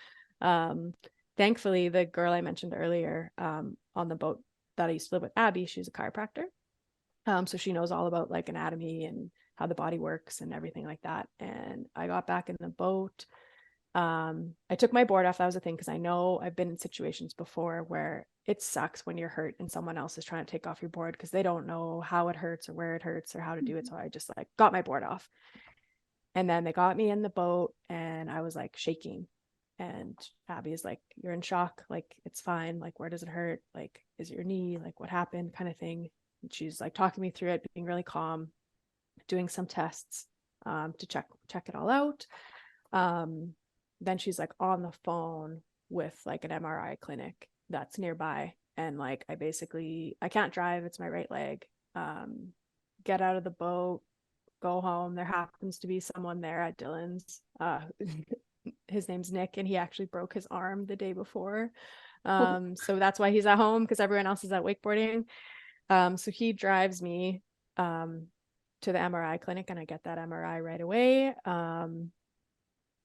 Thankfully, the girl I mentioned earlier, on the boat that I used to live with, Abby, she's a chiropractor. So she knows all about like anatomy and how the body works and everything like that. And I got back in the boat. I took my board off. That was a thing, because I know I've been in situations before where it sucks when you're hurt and someone else is trying to take off your board because they don't know how it hurts or where it hurts or how to do it. So I just like got my board off. And then they got me in the boat, and I was like shaking. And Abby is like, you're in shock. Like, it's fine. Like, where does it hurt? Like, is it your knee? Like, what happened? Kind of thing. And she's like talking me through it, being really calm, doing some tests to check it all out. Then she's like on the phone with like an MRI clinic that's nearby. And like, I can't drive. It's my right leg. Get out of the boat, go home. There happens to be someone there at Dylan's. His name's Nick, and he actually broke his arm the day before. So that's why he's at home, because everyone else is at wakeboarding. So he drives me to the MRI clinic, and I get that MRI right away.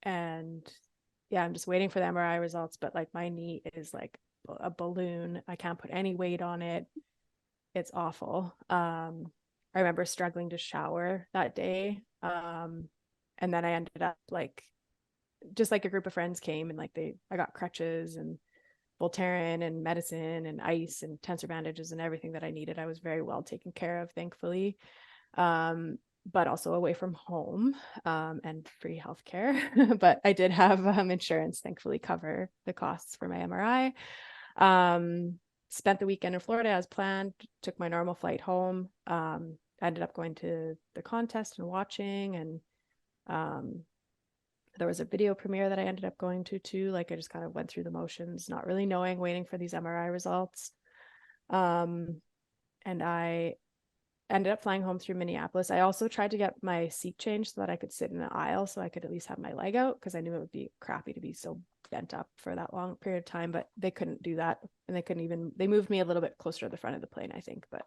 And yeah, I'm just waiting for the MRI results, but like my knee is like a balloon. I can't put any weight on it. It's awful. I remember struggling to shower that day. And then I ended up like, just like a group of friends came, and like I got crutches and Voltaren and medicine and ice and tensor bandages and everything that I needed. I was very well taken care of, thankfully. But also away from home, and free healthcare. But I did have insurance, thankfully, cover the costs for my MRI. Spent the weekend in Florida as planned, took my normal flight home. I ended up going to the contest and watching, and there was a video premiere that I ended up going to too. Like I just kind of went through the motions, not really knowing, waiting for these MRI results. And I ended up flying home through Minneapolis. I also tried to get my seat changed so that I could sit in the aisle, so I could at least have my leg out, because I knew it would be crappy to be so bent up for that long period of time, but they couldn't do that. And they moved me a little bit closer to the front of the plane, I think, but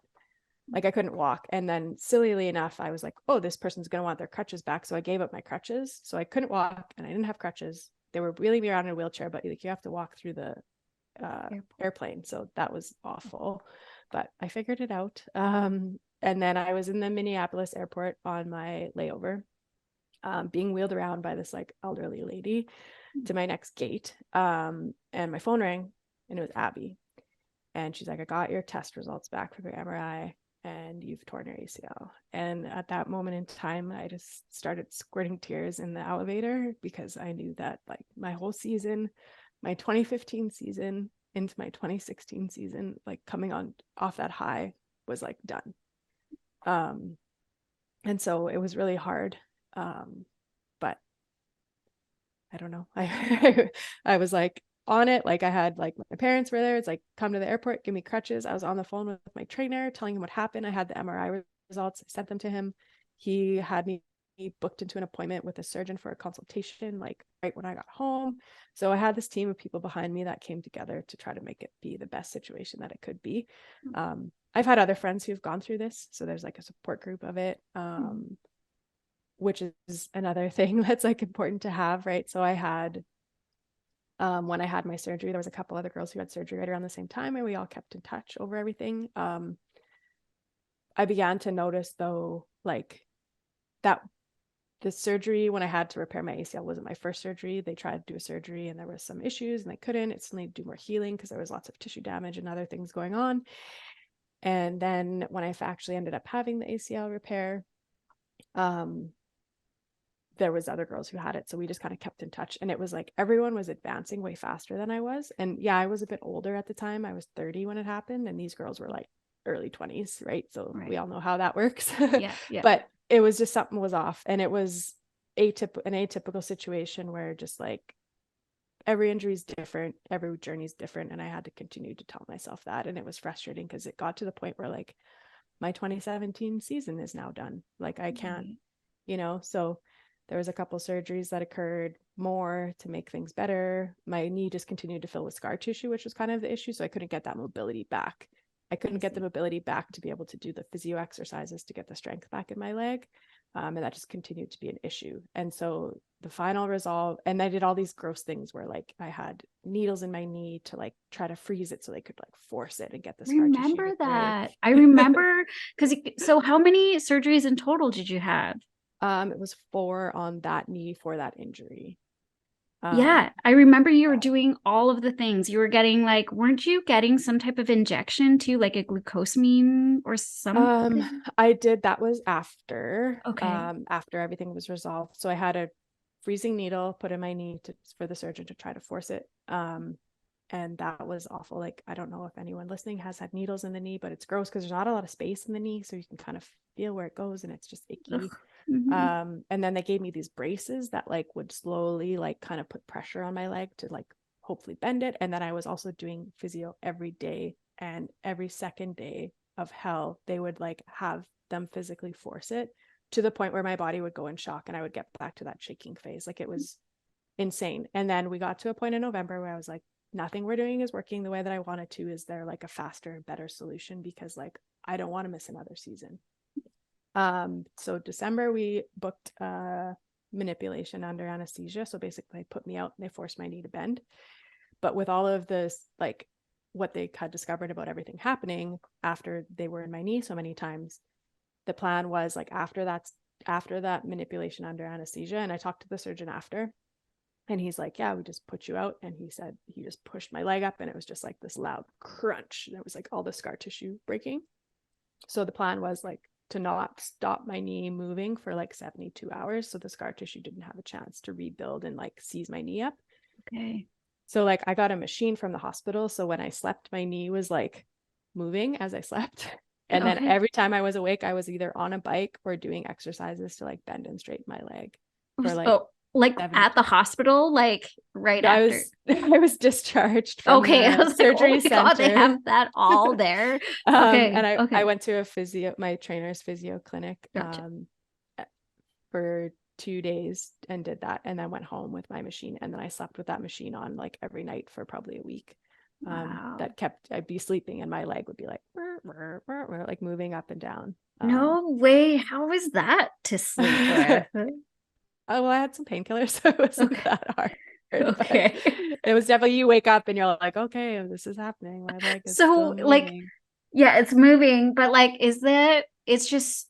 like I couldn't walk. And then sillily enough, I was like, oh, this person's going to want their crutches back. So I gave up my crutches. So I couldn't walk and I didn't have crutches. They were wheeling me around in a wheelchair, but like you have to walk through the airplane. So that was awful, but I figured it out. And then I was in the Minneapolis airport on my layover, being wheeled around by this like elderly lady to my next gate. And my phone rang and it was Abby. And she's like, I got your test results back from your MRI and you've torn your ACL. And at that moment in time, I just started squirting tears in the elevator because I knew that like my whole season, my 2015 season into my 2016 season, like coming on off that high was like done. And so it was really hard. But I don't know. I was like on it. Like I had like my parents were there. It's like, come to the airport, give me crutches. I was on the phone with my trainer telling him what happened. I had the MRI results. I sent them to him. He had me booked into an appointment with a surgeon for a consultation, like right when I got home. So I had this team of people behind me that came together to try to make it be the best situation that it could be. I've had other friends who've gone through this. So there's like a support group of it. Which is another thing that's like important to have, right? So I had, when I had my surgery, there was a couple other girls who had surgery right around the same time, and we all kept in touch over everything. I began to notice though, like that the surgery when I had to repair my ACL wasn't my first surgery. They tried to do a surgery and there was some issues and they couldn't. It still needed to do more healing because there was lots of tissue damage and other things going on. And then when I actually ended up having the ACL repair, there was other girls who had it. So we just kind of kept in touch, and it was like everyone was advancing way faster than I was. And yeah, I was a bit older at the time. I was 30 when it happened, and these girls were like early 20s, right? So we all know how that works. Yeah. But it was just something was off, and it was an atypical situation where just like every injury is different, every journey is different, and I had to continue to tell myself that. And it was frustrating because it got to the point where like my 2017 season is now done. Like I can't, so there was a couple surgeries that occurred more to make things better. My knee just continued to fill with scar tissue, which was kind of the issue. So I couldn't get that mobility back. I couldn't get the mobility back to be able to do the physio exercises to get the strength back in my leg. And that just continued to be an issue. And so the final resolve, and I did all these gross things where like I had needles in my knee to like try to freeze it so they could like force it and get the scar tissue. Remember that? I remember, because so how many surgeries in total did you have? It was 4 on that knee for that injury. Yeah, I remember you were doing all of the things. You were getting like, weren't you getting some type of injection too, like a glucosamine or something? I did. That was after, Okay. After everything was resolved. So I had a freezing needle put in my knee for the surgeon to try to force it. And that was awful. Like, I don't know if anyone listening has had needles in the knee, but it's gross because there's not a lot of space in the knee. So you can kind of feel where it goes and it's just icky. And then they gave me these braces that like would slowly like kind of put pressure on my leg to like hopefully bend it. And then I was also doing physio every day, and every second day of hell, they would like have them physically force it to the point where my body would go in shock and I would get back to that shaking phase. Like it was insane. And then we got to a point in November where I was like, nothing we're doing is working the way that I wanted to. Is there like a faster, better solution? Because like, I don't want to miss another season. So December, we booked manipulation under anesthesia. So basically they put me out and they forced my knee to bend. But with all of this, like what they had discovered about everything happening after they were in my knee so many times, the plan was like after that manipulation under anesthesia, and I talked to the surgeon after, and he's like, yeah, we just put you out. And he said he just pushed my leg up and it was just like this loud crunch. And it was like all the scar tissue breaking. So the plan was like to not stop my knee moving for like 72 hours. So the scar tissue didn't have a chance to rebuild and like seize my knee up. Okay. So like I got a machine from the hospital. So when I slept, my knee was like moving as I slept. And then every time I was awake, I was either on a bike or doing exercises to like bend and straighten my leg for like at the hospital, like right after I was discharged from the surgery center. God, they have that all there. And I went to my trainer's physio clinic. Gotcha. For 2 days and did that, and then went home with my machine, and then I slept with that machine on like every night for probably a week. Wow. That kept, I'd be sleeping and my leg would be like like moving up and down. No way. How was that to sleep with? Oh, well, I had some painkillers, so it wasn't Okay. that hard. Okay. It was definitely, you wake up and you're like, okay, this is happening. My leg is So still like, moving. yeah, it's moving, but like, it's just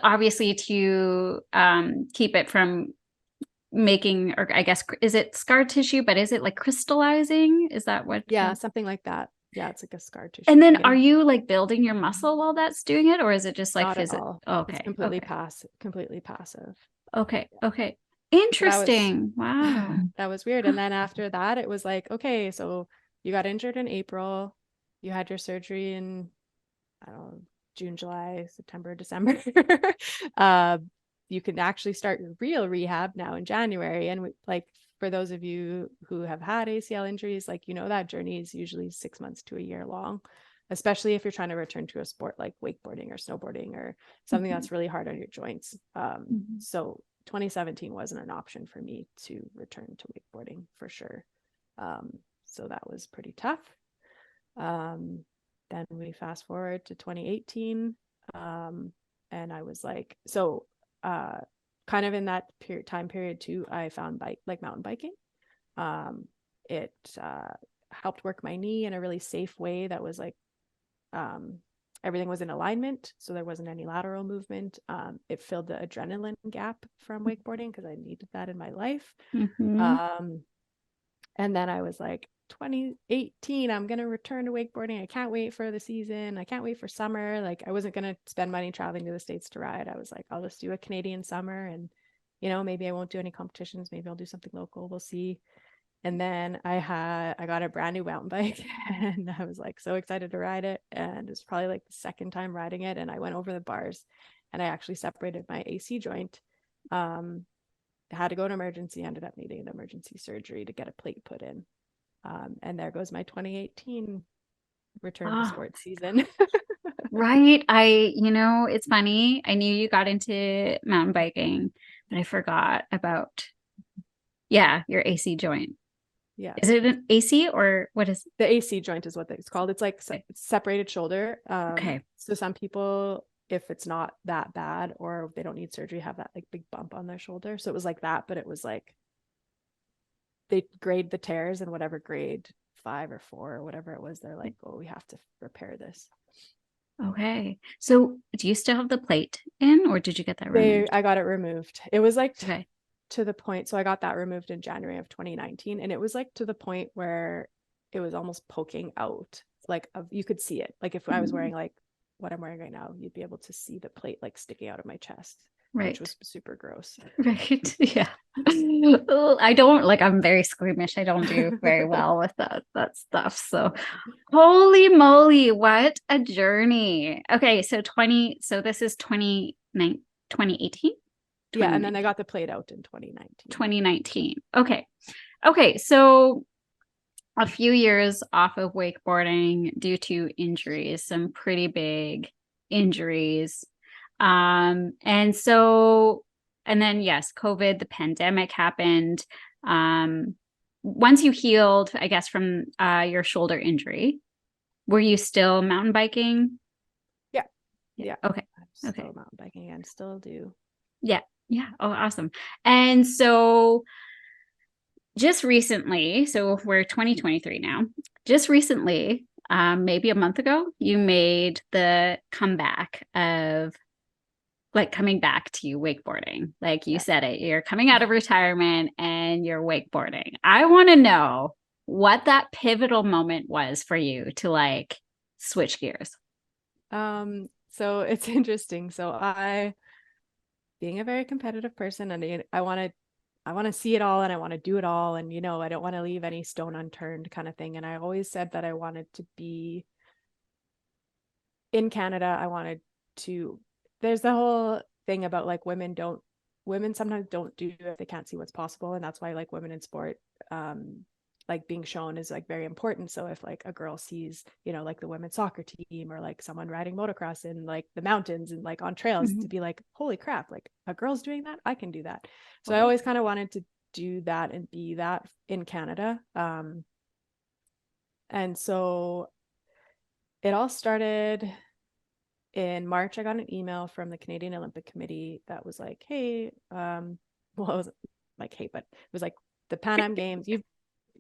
obviously to keep it from making, or I guess, is it scar tissue, but is it like crystallizing? Is that what? Yeah, something like that. Yeah, it's like a scar tissue And then thing. are you like building your muscle while that's doing it, or is it just like Not at physical? all. It's Okay. completely Okay. passive, completely passive. Okay. Okay. So that was Interesting. Wow. that was weird. And then after that, it was like, okay, so you got injured in April, you had your surgery in, I don't know, June, July, September, December. uh, you can actually start your real rehab now in January. And like, for those of you who have had ACL injuries, like, that journey is usually 6 months to a year long, especially if you're trying to return to a sport like wakeboarding or snowboarding or something Mhm. that's really hard on your joints. Mhm. So 2017 wasn't an option for me to return to wakeboarding for sure. So that was pretty tough. Then we fast forward to 2018. And I was like, so kind of in that time period too, I found mountain biking. It helped work my knee in a really safe way that was like, everything was in alignment, so there wasn't any lateral movement. It filled the adrenaline gap from wakeboarding because I needed that in my life. Mhm. And then I was like, 2018, I'm going to return to wakeboarding. I can't wait for the season. I can't wait for summer. Like, I wasn't going to spend money traveling to the States to ride. I was like, I'll just do a Canadian summer, and, maybe I won't do any competitions. Maybe I'll do something local. We'll see. And then I got a brand new mountain bike and I was like so excited to ride it. And it's probably like the second time riding it. And I went over the bars and I actually separated my AC joint. Had to go to emergency, ended up needing an emergency surgery to get a plate put in. And there goes my 2018 return to Oh, sports season. right. It's funny. I knew you got into mountain biking, but I forgot about, yeah, your AC joint. Yeah. Is it an AC or what is The AC joint is what it's called. It's like okay. separated shoulder. Okay. So some people, if it's not that bad or they don't need surgery, have that like big bump on their shoulder. So it was like that, but it was like they grade the tears, and whatever grade 5 or 4 or whatever it was, they're like, oh, we have to repair this. Okay. So do you still have the plate in, or did you get that removed? I got it removed. It was like Okay. to the point. So I got that removed in January of 2019. And it was like to the point where it was almost poking out. Like you could see it. Like if I was wearing like what I'm wearing right now, you'd be able to see the plate like sticking out of my chest, Right. which was super gross. Right. Yeah. I don't like, I'm very squeamish. I don't do very well with that stuff. So holy moly, what a journey. Okay, so this is 2018. Yeah, and then I got the plate out in 2019. 2019. Okay. Okay, so a few years off of wakeboarding due to injuries, some pretty big injuries. And so, and then yes, COVID, the pandemic happened. Once you healed, I guess, from your shoulder injury, were you still mountain biking? Yeah. Yeah. Okay. I'm still Okay. mountain biking and still do. Yeah. Yeah. Oh, awesome. And so just recently, so we're 2023 now, just recently, maybe a month ago, you made the comeback of like coming back to wakeboarding. Like you said it, you're coming out of retirement and you're wakeboarding. I want to know what that pivotal moment was for you to like switch gears. So it's interesting. So being a very competitive person, and I want to see it all and I want to do it all. And, I don't want to leave any stone unturned kind of thing. And I always said that I wanted to be in Canada. There's the whole thing about like women sometimes don't do it if they can't see what's possible. And that's why like women in sport, like being shown is like very important. So if like a girl sees, you know, like the women's soccer team or like someone riding motocross in like the mountains and like on trails, to be like, holy crap, like a girl's doing that, I can do that. So I always kind of wanted to do that and be that in Canada. And so it all started in March. I got an email from the Canadian Olympic Committee that was like, hey, well, it was like, hey, but it was like the Pan Am Games,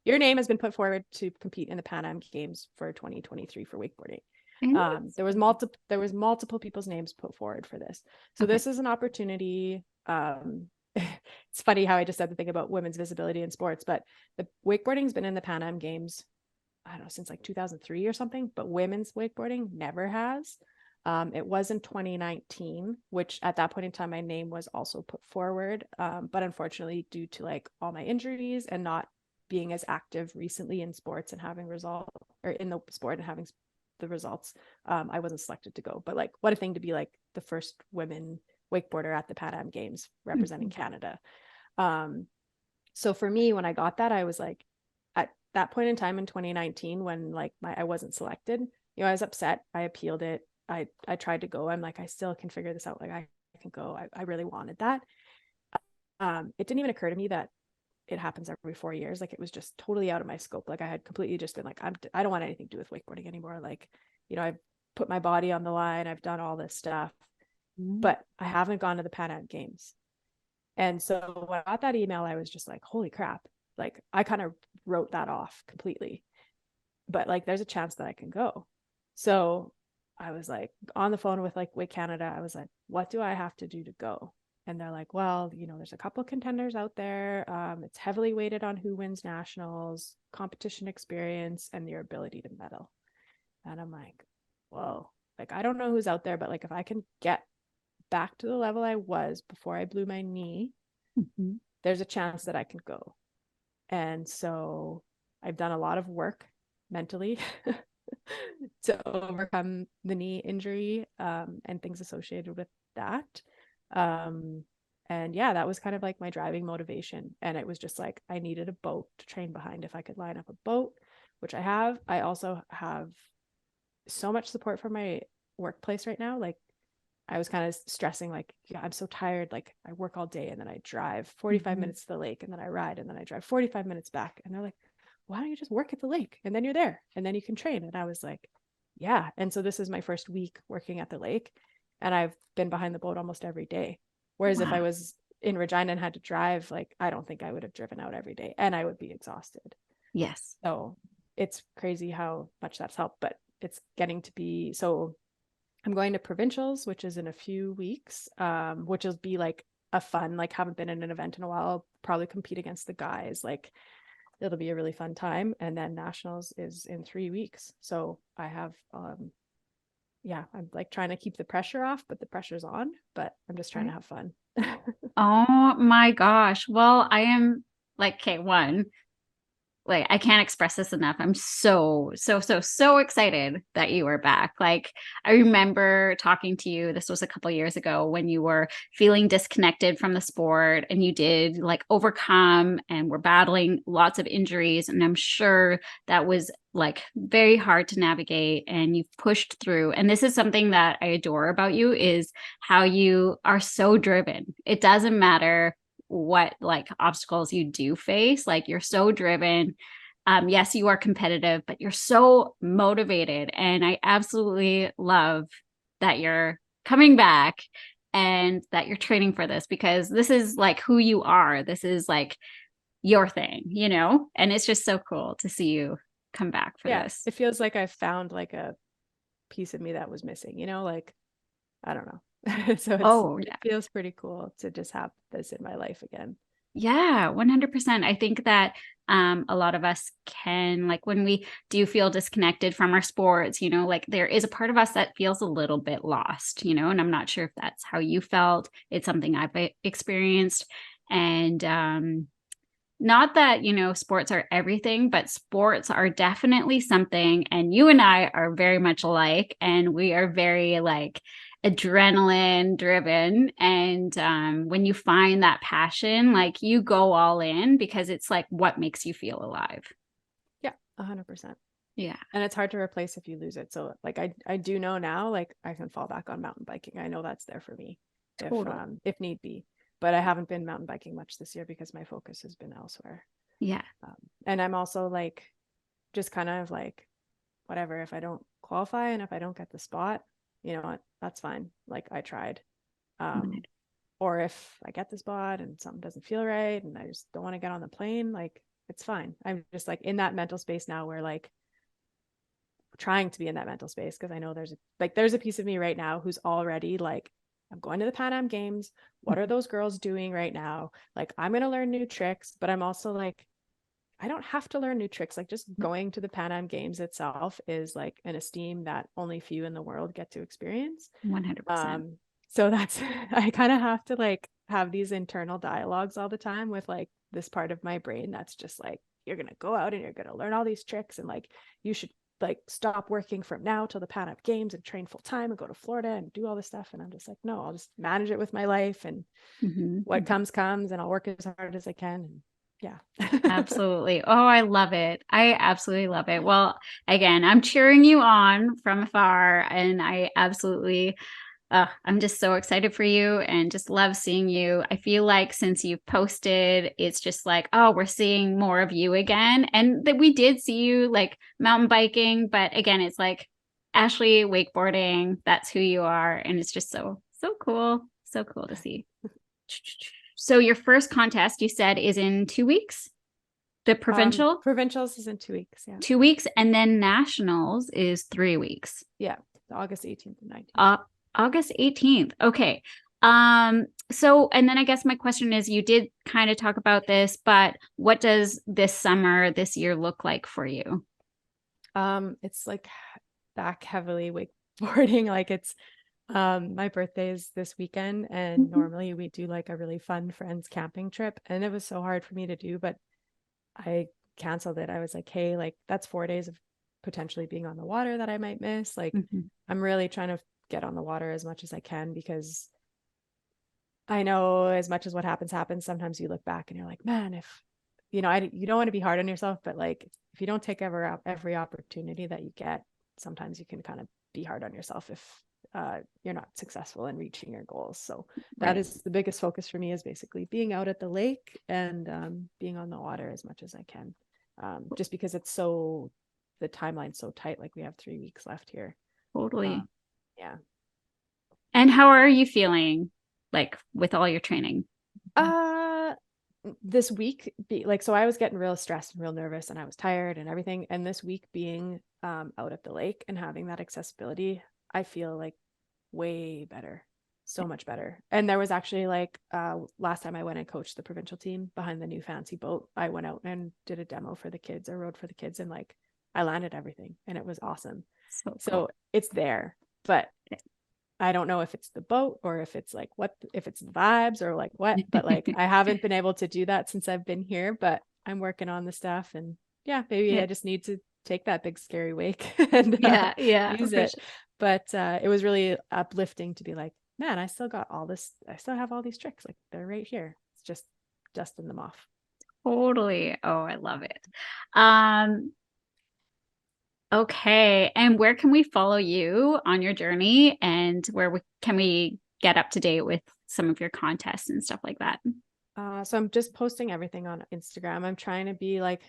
your name has been put forward to compete in the Pan Am Games for 2023 for wakeboarding. There was multiple people's names put forward for this. So this is an opportunity. It's funny how I just said the thing about women's visibility in sports, but the wakeboarding's been in the Pan Am Games, I don't know, since like 2003 or something, but women's wakeboarding never has. It was in 2019, which at that point in time, my name was also put forward. But unfortunately, due to like all my injuries and not being as active recently in sports and having result or in the sport and having the results, I wasn't selected to go. But like, what a thing to be like the first women wakeboarder at the Pan Am Games representing Canada. So for me, when I got that, I was like, at that point in time in 2019, when like I wasn't selected, you know, I was upset. I appealed it. I tried to go. I'm like, I still can figure this out. Like I can go. I really wanted that. It didn't even occur to me that it happens every 4 years. Like it was just totally out of my scope. Like I had completely just been like, I don't want anything to do with wakeboarding anymore. Like, you know, I've put my body on the line. I've done all this stuff, but I haven't gone to the Pan Am Games. And so when I got that email, I was just like, holy crap. Like I kind of wrote that off completely, but like, there's a chance that I can go. So I was like on the phone with like Wake Canada. I was like, what do I have to do to go? And they're like, well, you know, there's a couple of contenders out there. It's heavily weighted on who wins nationals, competition experience, and your ability to medal. And I'm like, whoa, like, I don't know who's out there, but like, if I can get back to the level I was before I blew my knee, there's a chance that I can go. And so I've done a lot of work mentally to overcome the knee injury and things associated with that. And yeah, that was kind of like my driving motivation. And it was just like, I needed a boat to train behind. If I could line up a boat, which I have, I also have so much support from my workplace right now. Like I was kind of stressing, like, yeah, I'm so tired. Like I work all day and then I drive 45 minutes to the lake and then I ride and then I drive 45 minutes back. And they're like, why don't you just work at the lake and then you're there and then you can train? And I was like, yeah. And so this is my first week working at the lake and I've been behind the boat almost every day. Whereas if I was in Regina and had to drive, like, I don't think I would have driven out every day and I would be exhausted. Yes. So it's crazy how much that's helped, but it's getting to be, so I'm going to provincials, which is in a few weeks, which will be like a fun, like haven't been in an event in a while. I'll probably compete against the guys. Like it'll be a really fun time. And then nationals is in 3 weeks. So I have, yeah, I'm like trying to keep the pressure off, but the pressure's on, but I'm just trying to have fun. Oh my gosh. Well, I am like, okay, one, like I can't express this enough. I'm so excited that you are back. Like I remember talking to you, this was a couple years ago when you were feeling disconnected from the sport and you did like overcome and were battling lots of injuries. And I'm sure that was like very hard to navigate and you've pushed through. And this is something that I adore about you is how you are so driven. It doesn't matter what like obstacles you do face, like you're so driven. Yes, you are competitive, but you're so motivated. And I absolutely love that you're coming back and that you're training for this because this is like who you are. This is like your thing, you know? And it's just so cool to see you come back for this. It feels like I found like a piece of me that was missing, you know, like, I don't know. So it feels pretty cool to just have this in my life again. Yeah, 100%. I think that a lot of us can, like when we do feel disconnected from our sports, you know, like there is a part of us that feels a little bit lost, you know, and I'm not sure if that's how you felt. It's something I've experienced. And not that, you know, sports are everything, but sports are definitely something. And you and I are very much alike. And we are very like adrenaline driven. And when you find that passion, like you go all in because it's like what makes you feel alive. 100%. Yeah. And it's hard to replace if you lose it. So like I do know now, like I can fall back on mountain biking. I know that's there for me if need be. But I haven't been mountain biking much this year because my focus has been elsewhere. Yeah. And I'm also like just kind of like whatever, if I don't qualify and if I don't get the spot, you know what, that's fine. Like I tried. Or if I get the spot and something doesn't feel right and I just don't want to get on the plane, like it's fine. I'm just like in that mental space now where like trying to be in that mental space because I know there's a piece of me right now who's already like, I'm going to the Pan Am Games. What are those girls doing right now? Like, I'm going to learn new tricks, but I'm also like, I don't have to learn new tricks. Like, just going to the Pan Am Games itself is like an esteem that only few in the world get to experience. 100%. So that's, I kind of have to like have these internal dialogues all the time with like this part of my brain that's just like, you're going to go out and you're going to learn all these tricks and like, you should like stop working from now till the Pan Am Games and train full time and go to Florida and do all this stuff. And I'm just like, no, I'll just manage it with my life and what comes and I'll work as hard as I can. And yeah. Absolutely. Oh, I love it. I absolutely love it. Well, again, I'm cheering you on from afar and I absolutely I'm just so excited for you and just love seeing you. I feel like since you've posted, it's just like, oh, we're seeing more of you again. And that we did see you like mountain biking, but again, it's like Ashley wakeboarding. That's who you are. And it's just so cool. So cool to see. So your first contest, you said, is in 2 weeks? The provincial? Provincials is in 2 weeks. Yeah. 2 weeks. And then nationals is 3 weeks. Yeah. August 18th and 19th. August 18th. Okay. So, and then I guess my question is, you did kind of talk about this, but what does this year look like for you? It's like back heavily wakeboarding. Like it's, my birthday is this weekend and normally we do like a really fun friends camping trip. And it was so hard for me to do, but I canceled it. I was like, hey, like that's 4 days of potentially being on the water that I might miss. Like I'm really trying to get on the water as much as I can because I know as much as what happens, sometimes you look back and you're like, man, if, you know, you don't want to be hard on yourself, but like, if you don't take every opportunity that you get, sometimes you can kind of be hard on yourself if you're not successful in reaching your goals. So that is the biggest focus for me, is basically being out at the lake and being on the water as much as I can. Just because the timeline's so tight, like we have 3 weeks left here. Totally. Yeah. And how are you feeling like with all your training? This week so I was getting real stressed and real nervous and I was tired and everything. And this week being out at the lake and having that accessibility, I feel like way better, so much better. And there was actually like last time I went and coached the provincial team behind the new fancy boat, I went out and did a demo for the kids, I rode for the kids, and like I landed everything and it was awesome. So it's there, but I don't know if it's the boat or if it's like if it's the vibes or like what, but like I haven't been able to do that since I've been here, but I'm working on the stuff and maybe I just need to take that big scary wake and use it. Sure. But it was really uplifting to be like, man, I still got all this. I still have all these tricks. Like they're right here. It's just dusting them off. Totally. Oh, I love it. Okay. And where can we follow you on your journey, and can we get up to date with some of your contests and stuff like that? So I'm just posting everything on Instagram. I'm trying to be like,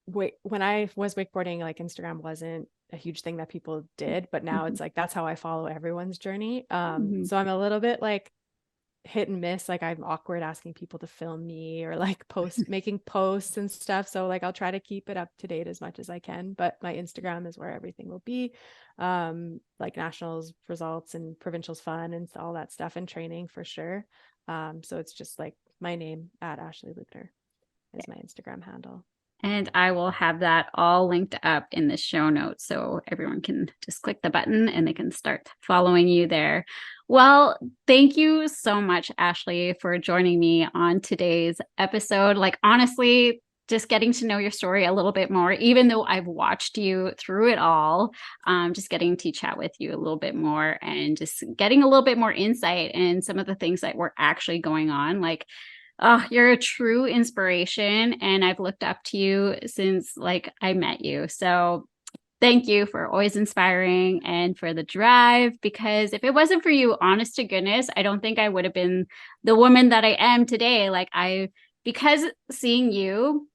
when I was wakeboarding, like Instagram wasn't a huge thing that people did, but now it's like, that's how I follow everyone's journey. So I'm a little bit like hit and miss. Like I'm awkward asking people to film me or like making posts and stuff. So like I'll try to keep it up to date as much as I can, but my Instagram is where everything will be. Like nationals results and provincials fun and all that stuff, and training for sure. So it's just like my name at Ashley Leugner is my Instagram handle. And I will have that all linked up in the show notes, so everyone can just click the button and they can start following you there. Well, thank you so much, Ashley, for joining me on today's episode. Like, honestly, just getting to know your story a little bit more, even though I've watched you through it all, just getting to chat with you a little bit more and just getting a little bit more insight in some of the things that were actually going on. Like, Oh, you're a true inspiration, and I've looked up to you since like I met you. So thank you for always inspiring and for the drive, because if it wasn't for you, honest to goodness, I don't think I would have been the woman that I am today. Because seeing you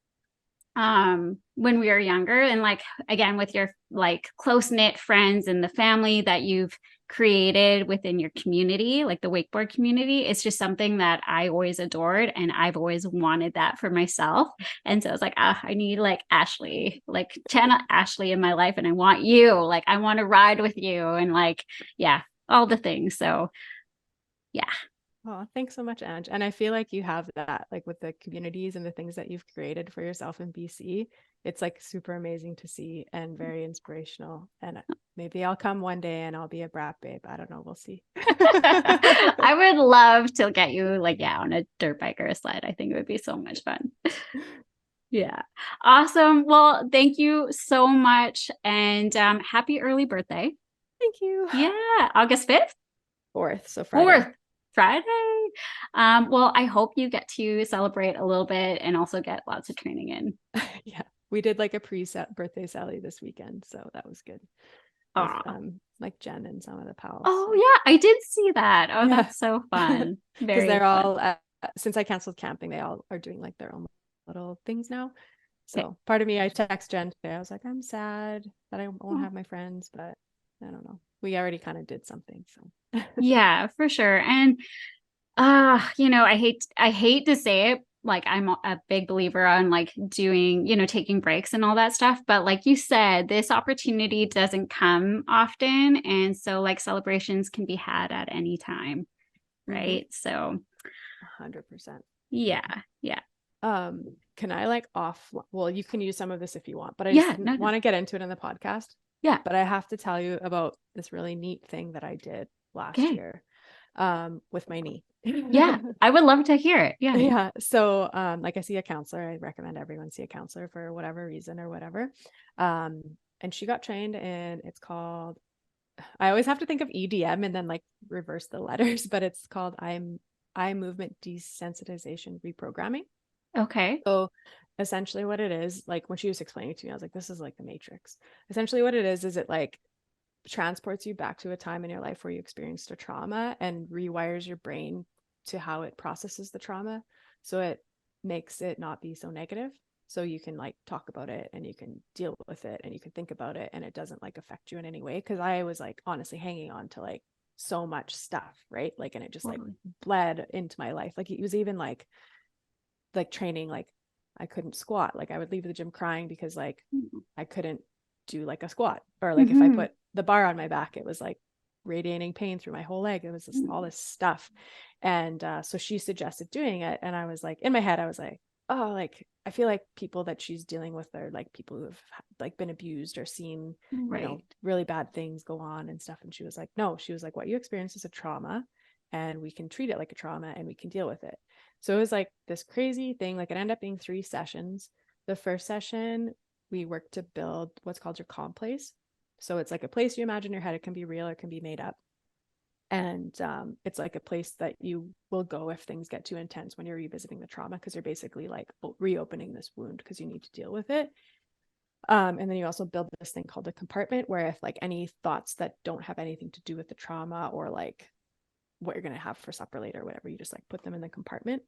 when we were younger, and like again with your like close knit friends and the family that you've created within your community, like the wakeboard community, it's just something that I always adored, and I've always wanted that for myself. And so I was like, I need like Ashley, like channel Ashley in my life, and I want you, like I want to ride with you, and like yeah, all the things. So yeah. Oh, thanks so much, Ange. And I feel like you have that, like with the communities and the things that you've created for yourself in BC. It's like super amazing to see and very inspirational. And maybe I'll come one day and I'll be a Braap babe. I don't know. We'll see. I would love to get you like yeah on a dirt bike or a sled. I think it would be so much fun. Yeah. Awesome. Well, thank you so much, and happy early birthday. Thank you. Yeah, August 5th? 4th, so Friday. 4th, Friday. Well, I hope you get to celebrate a little bit and also get lots of training in. Yeah. We did like a pre-set birthday sally this weekend, so that was good. With like Jen and some of the pals. Oh yeah, I did see that. Oh, yeah. That's so fun. Because they're all since I canceled camping, they all are doing like their own little things now. So part of me, I text Jen today. I was like, I'm sad that I won't have my friends, but I don't know. We already kind of did something. So yeah, for sure. And I hate to say it, like I'm a big believer on like doing, taking breaks and all that stuff, but like you said, this opportunity doesn't come often, and so like celebrations can be had at any time, right? So 100%. yeah. Can I like well, you can use some of this if you want, but I just want to get into it in the podcast. Yeah. But I have to tell you about this really neat thing that I did last year with my knee. Yeah, I would love to hear it. Yeah. Yeah. So like I see a counselor. I recommend everyone see a counselor for whatever reason or whatever. And she got trained, and it's called, I always have to think of EDM and then like reverse the letters, but it's called eye movement desensitization reprogramming. Okay. So essentially what it is, like when she was explaining it to me, I was like, this is like the Matrix. Essentially what it is it like transports you back to a time in your life where you experienced a trauma and rewires your brain to how it processes the trauma. So it makes it not be so negative. So you can like talk about it and you can deal with it and you can think about it, and it doesn't like affect you in any way. Cause I was like honestly hanging on to like so much stuff, right? Like, and it just like bled into my life. Like it was even like training, like I couldn't squat. Like I would leave the gym crying because like I couldn't do like a squat, or like if I put the bar on my back, it was like radiating pain through my whole leg. It was just all this stuff. And so she suggested doing it, and I was like, in my head I was like, oh, like I feel like people that she's dealing with are like people who have like been abused or seen really bad things go on and stuff. And she was like, no, she was like, what you experience is a trauma, and we can treat it like a trauma and we can deal with it. So it was like this crazy thing. Like it ended up being 3 sessions. The first session, we worked to build what's called your calm place. So it's like a place you imagine in your head. It can be real, it can be made up. And it's like a place that you will go if things get too intense when you're revisiting the trauma, because you're basically like reopening this wound because you need to deal with it. And then you also build this thing called a compartment, where if like any thoughts that don't have anything to do with the trauma, or like what you're going to have for supper later or whatever, you just like put them in the compartment.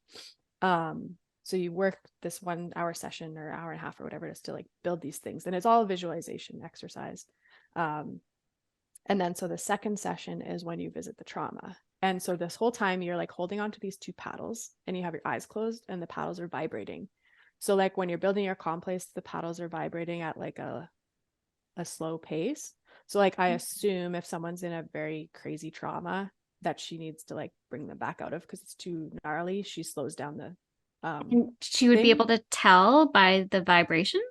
So you work this 1 hour session or hour and a half or whatever just to like build these things, and it's all a visualization exercise. And then so the second session is when you visit the trauma. And so this whole time you're like holding on to these 2 paddles, and you have your eyes closed and the paddles are vibrating. So like when you're building your calm place, the paddles are vibrating at like a slow pace. So like I assume if someone's in a very crazy trauma that she needs to like bring them back out of because it's too gnarly, she slows down the and she would be able to tell by the vibrations.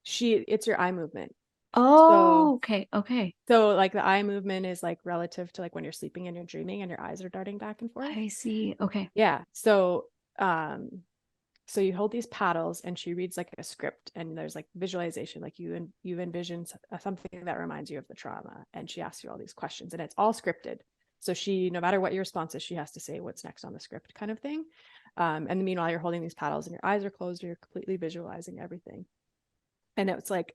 It's your eye movement. Oh, so, okay. So like the eye movement is like relative to like when you're sleeping and you're dreaming and your eyes are darting back and forth. I see. Okay. Yeah. So so you hold these paddles, and she reads like a script, and there's like visualization, like you envision something that reminds you of the trauma, and she asks you all these questions, and it's all scripted. So she, no matter what your response is, she has to say what's next on the script kind of thing. And meanwhile, you're holding these paddles and your eyes are closed, or you're completely visualizing everything. And it's like,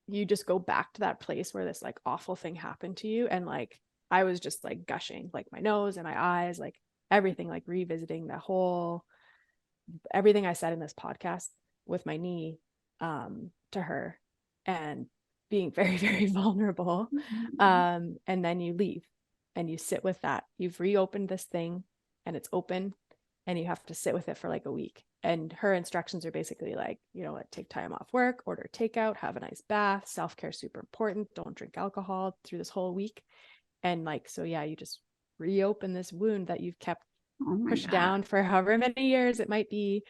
you just go back to that place where this like awful thing happened to you. And like, I was just like gushing, like my nose and my eyes, like everything, like revisiting the whole, everything I said in this podcast with my knee to her, and being very, very vulnerable. And then you leave and you sit with that. You've reopened this thing and it's open, and you have to sit with it for like a week. And her instructions are basically like, you know what, take time off work, order takeout, have a nice bath, self-care super important, don't drink alcohol through this whole week. And like, so yeah, you just reopen this wound that you've kept pushed down for however many years it might be,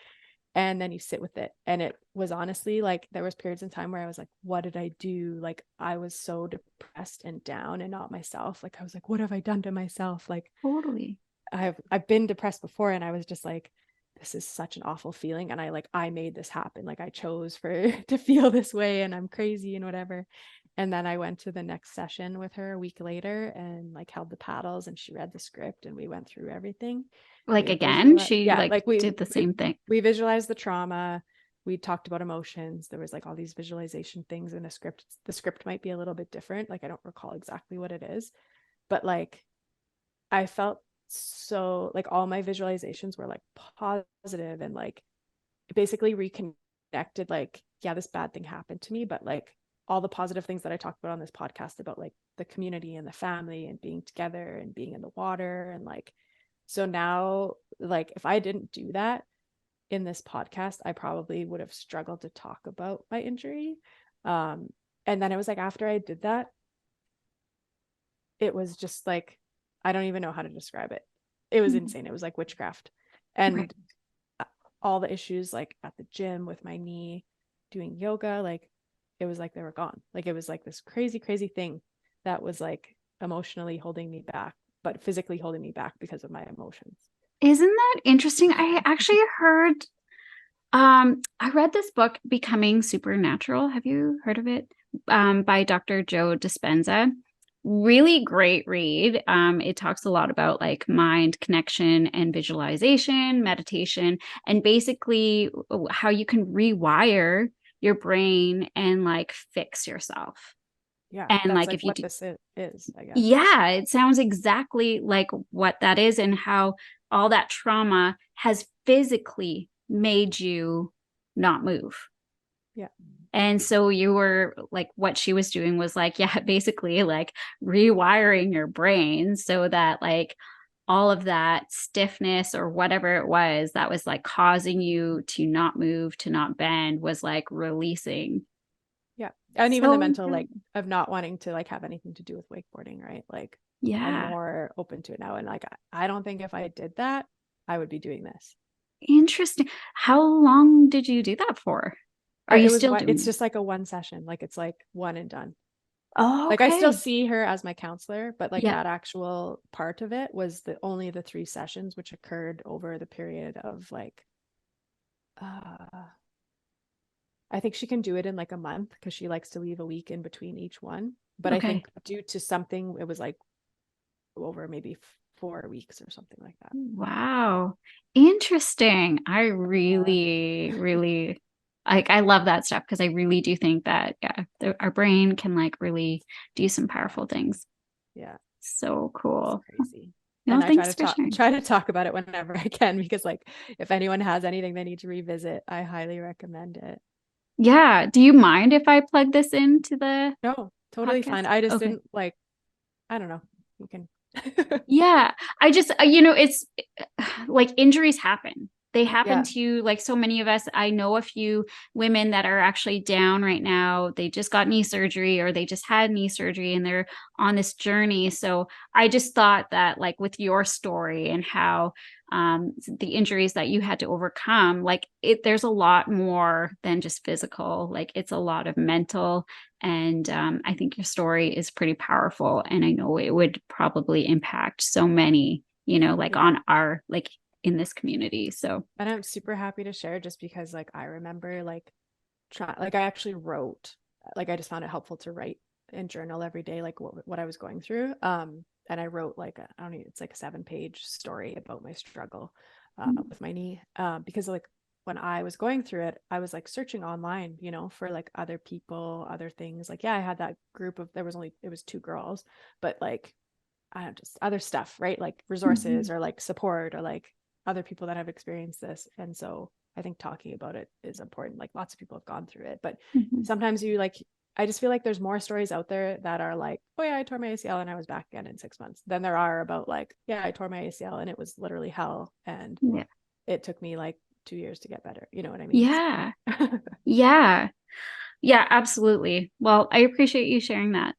and then you sit with it. And it was honestly like, there was periods in time where I was like, what did I do? Like, I was so depressed and down and not myself. Like, I was like, what have I done to myself? Like, Totally. I've been depressed before, and I was just like, this is such an awful feeling, and I made this happen. Like, I chose for to feel this way, and I'm crazy and whatever. And then I went to the next session with her a week later and like held the paddles, and she read the script, and we went through everything. Like again, she yeah, like like we did the same thing. we visualized the trauma. We talked about emotions. There was like all these visualization things in the script. The script might be a little bit different. Like, I don't recall exactly what it is, but like, I felt so like all my visualizations were like positive, and like basically reconnected, like, yeah, this bad thing happened to me, but like all the positive things that I talked about on this podcast about like the community and the family and being together and being in the water. And like, so now, like, if I didn't do that in this podcast, I probably would have struggled to talk about my injury. And then it was like, after I did that, it was just like, I don't even know how to describe it. It was insane. It was like witchcraft. And all the issues like at the gym with my knee, doing yoga, like it was like they were gone. Like, it was like this crazy, crazy thing that was like emotionally holding me back, but physically holding me back because of my emotions. Isn't that interesting? I actually heard I read this book, Becoming Supernatural. Have you heard of it? By Dr. Joe Dispenza. Really great read. It talks a lot about like mind connection and visualization, meditation, and basically how you can rewire your brain and like fix yourself. Yeah, And that's like like if you what do, this is, I guess. yeah, it sounds exactly like what that is, and how all that trauma has physically made you not move. Yeah. And so you were like, what she was doing was like, yeah, basically like rewiring your brain so that like all of that stiffness or whatever it was that was like causing you to not move, to not bend, was like releasing. Yeah. And even the So mental, like, of not wanting to like have anything to do with wakeboarding, right? Like, I'm yeah, more open to it now. And like, I don't think if I did that, I would be doing this. interesting. How long did you do that for? Are you It was still what, it's doing? just like a one session, like it's like one and done. Oh, Like, I still okay. see her as my counselor, but like Yeah. that actual part of it was only the 3 sessions, which occurred over the period of like, uh I think she can do it in like a month, because she likes to leave a week in between each one. But I Okay. think due to something, it was like over maybe 4 weeks or something like that. Wow. Interesting. I really, really like I love that stuff because I really do think that yeah, our brain can like really do some powerful things. Yeah, So it's cool. crazy. No, And I thanks for sharing. try to talk about it whenever I can, because like, if anyone has anything they need to revisit, I highly recommend it. Yeah. Do you mind if I plug this into the No, totally podcast? fine. I just Okay. didn't like, I don't know. You can. Yeah, I just, it's like injuries happen. They happen Yeah. to like so many of us. I know a few women that are actually down right now. They just got knee surgery or they just had knee surgery and they're on this journey. So I just thought that, like, with your story and how the injuries that you had to overcome, like, there's a lot more than just physical. Like, it's a lot of mental, and I think your story is pretty powerful. And I know it would probably impact so many, like Yeah. on our, like in this community. So, And I'm super happy to share, just because like I remember like like I actually wrote, like I just found it helpful to write and journal every day, like what I was going through. And I wrote like I don't know, it's like a 7-page story about my struggle. with my knee, because like when I was going through it, I was like searching online, you know, for like other people, other things. Like, yeah, I had that group of, it was 2 girls, but like, I don't just other stuff, right? Like resources or like support or like other people that have experienced this. And so I think talking about it is important. Like lots of people have gone through it, but sometimes you like, I just feel like there's more stories out there that are like, oh yeah, I tore my ACL and I was back again in 6 months, than there are about like, yeah, I tore my ACL and it was literally hell. And it took me like 2 years to get better. You know what I mean? Yeah. Yeah. Yeah, absolutely. Well, I appreciate you sharing that.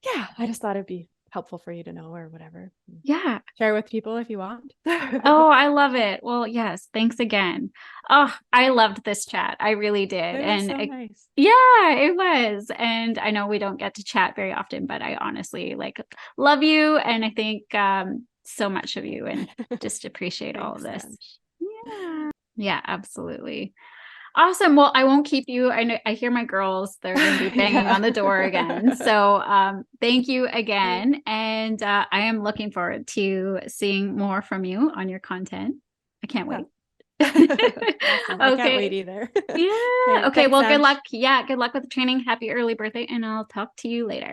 Yeah. I just thought it'd be helpful for you to know or whatever. Yeah. Share with people if you want. Oh, I love it. Well, yes. Thanks again. Oh, I loved this chat. I really did. It was so nice. Yeah, it was. And I know we don't get to chat very often, but I honestly like love you. And I think so much of you and just appreciate all of this. Yeah. Yeah, absolutely. Awesome. Well, I won't keep you. I know I hear my girls, they're going to be banging on the door again. So thank you again. And I am looking forward to seeing more from you on your content. I can't wait. Awesome. I can't wait either. Yeah. Okay. Thanks, Well, good Ange. luck. Yeah. Good luck with the training. Happy early birthday. And I'll talk to you later.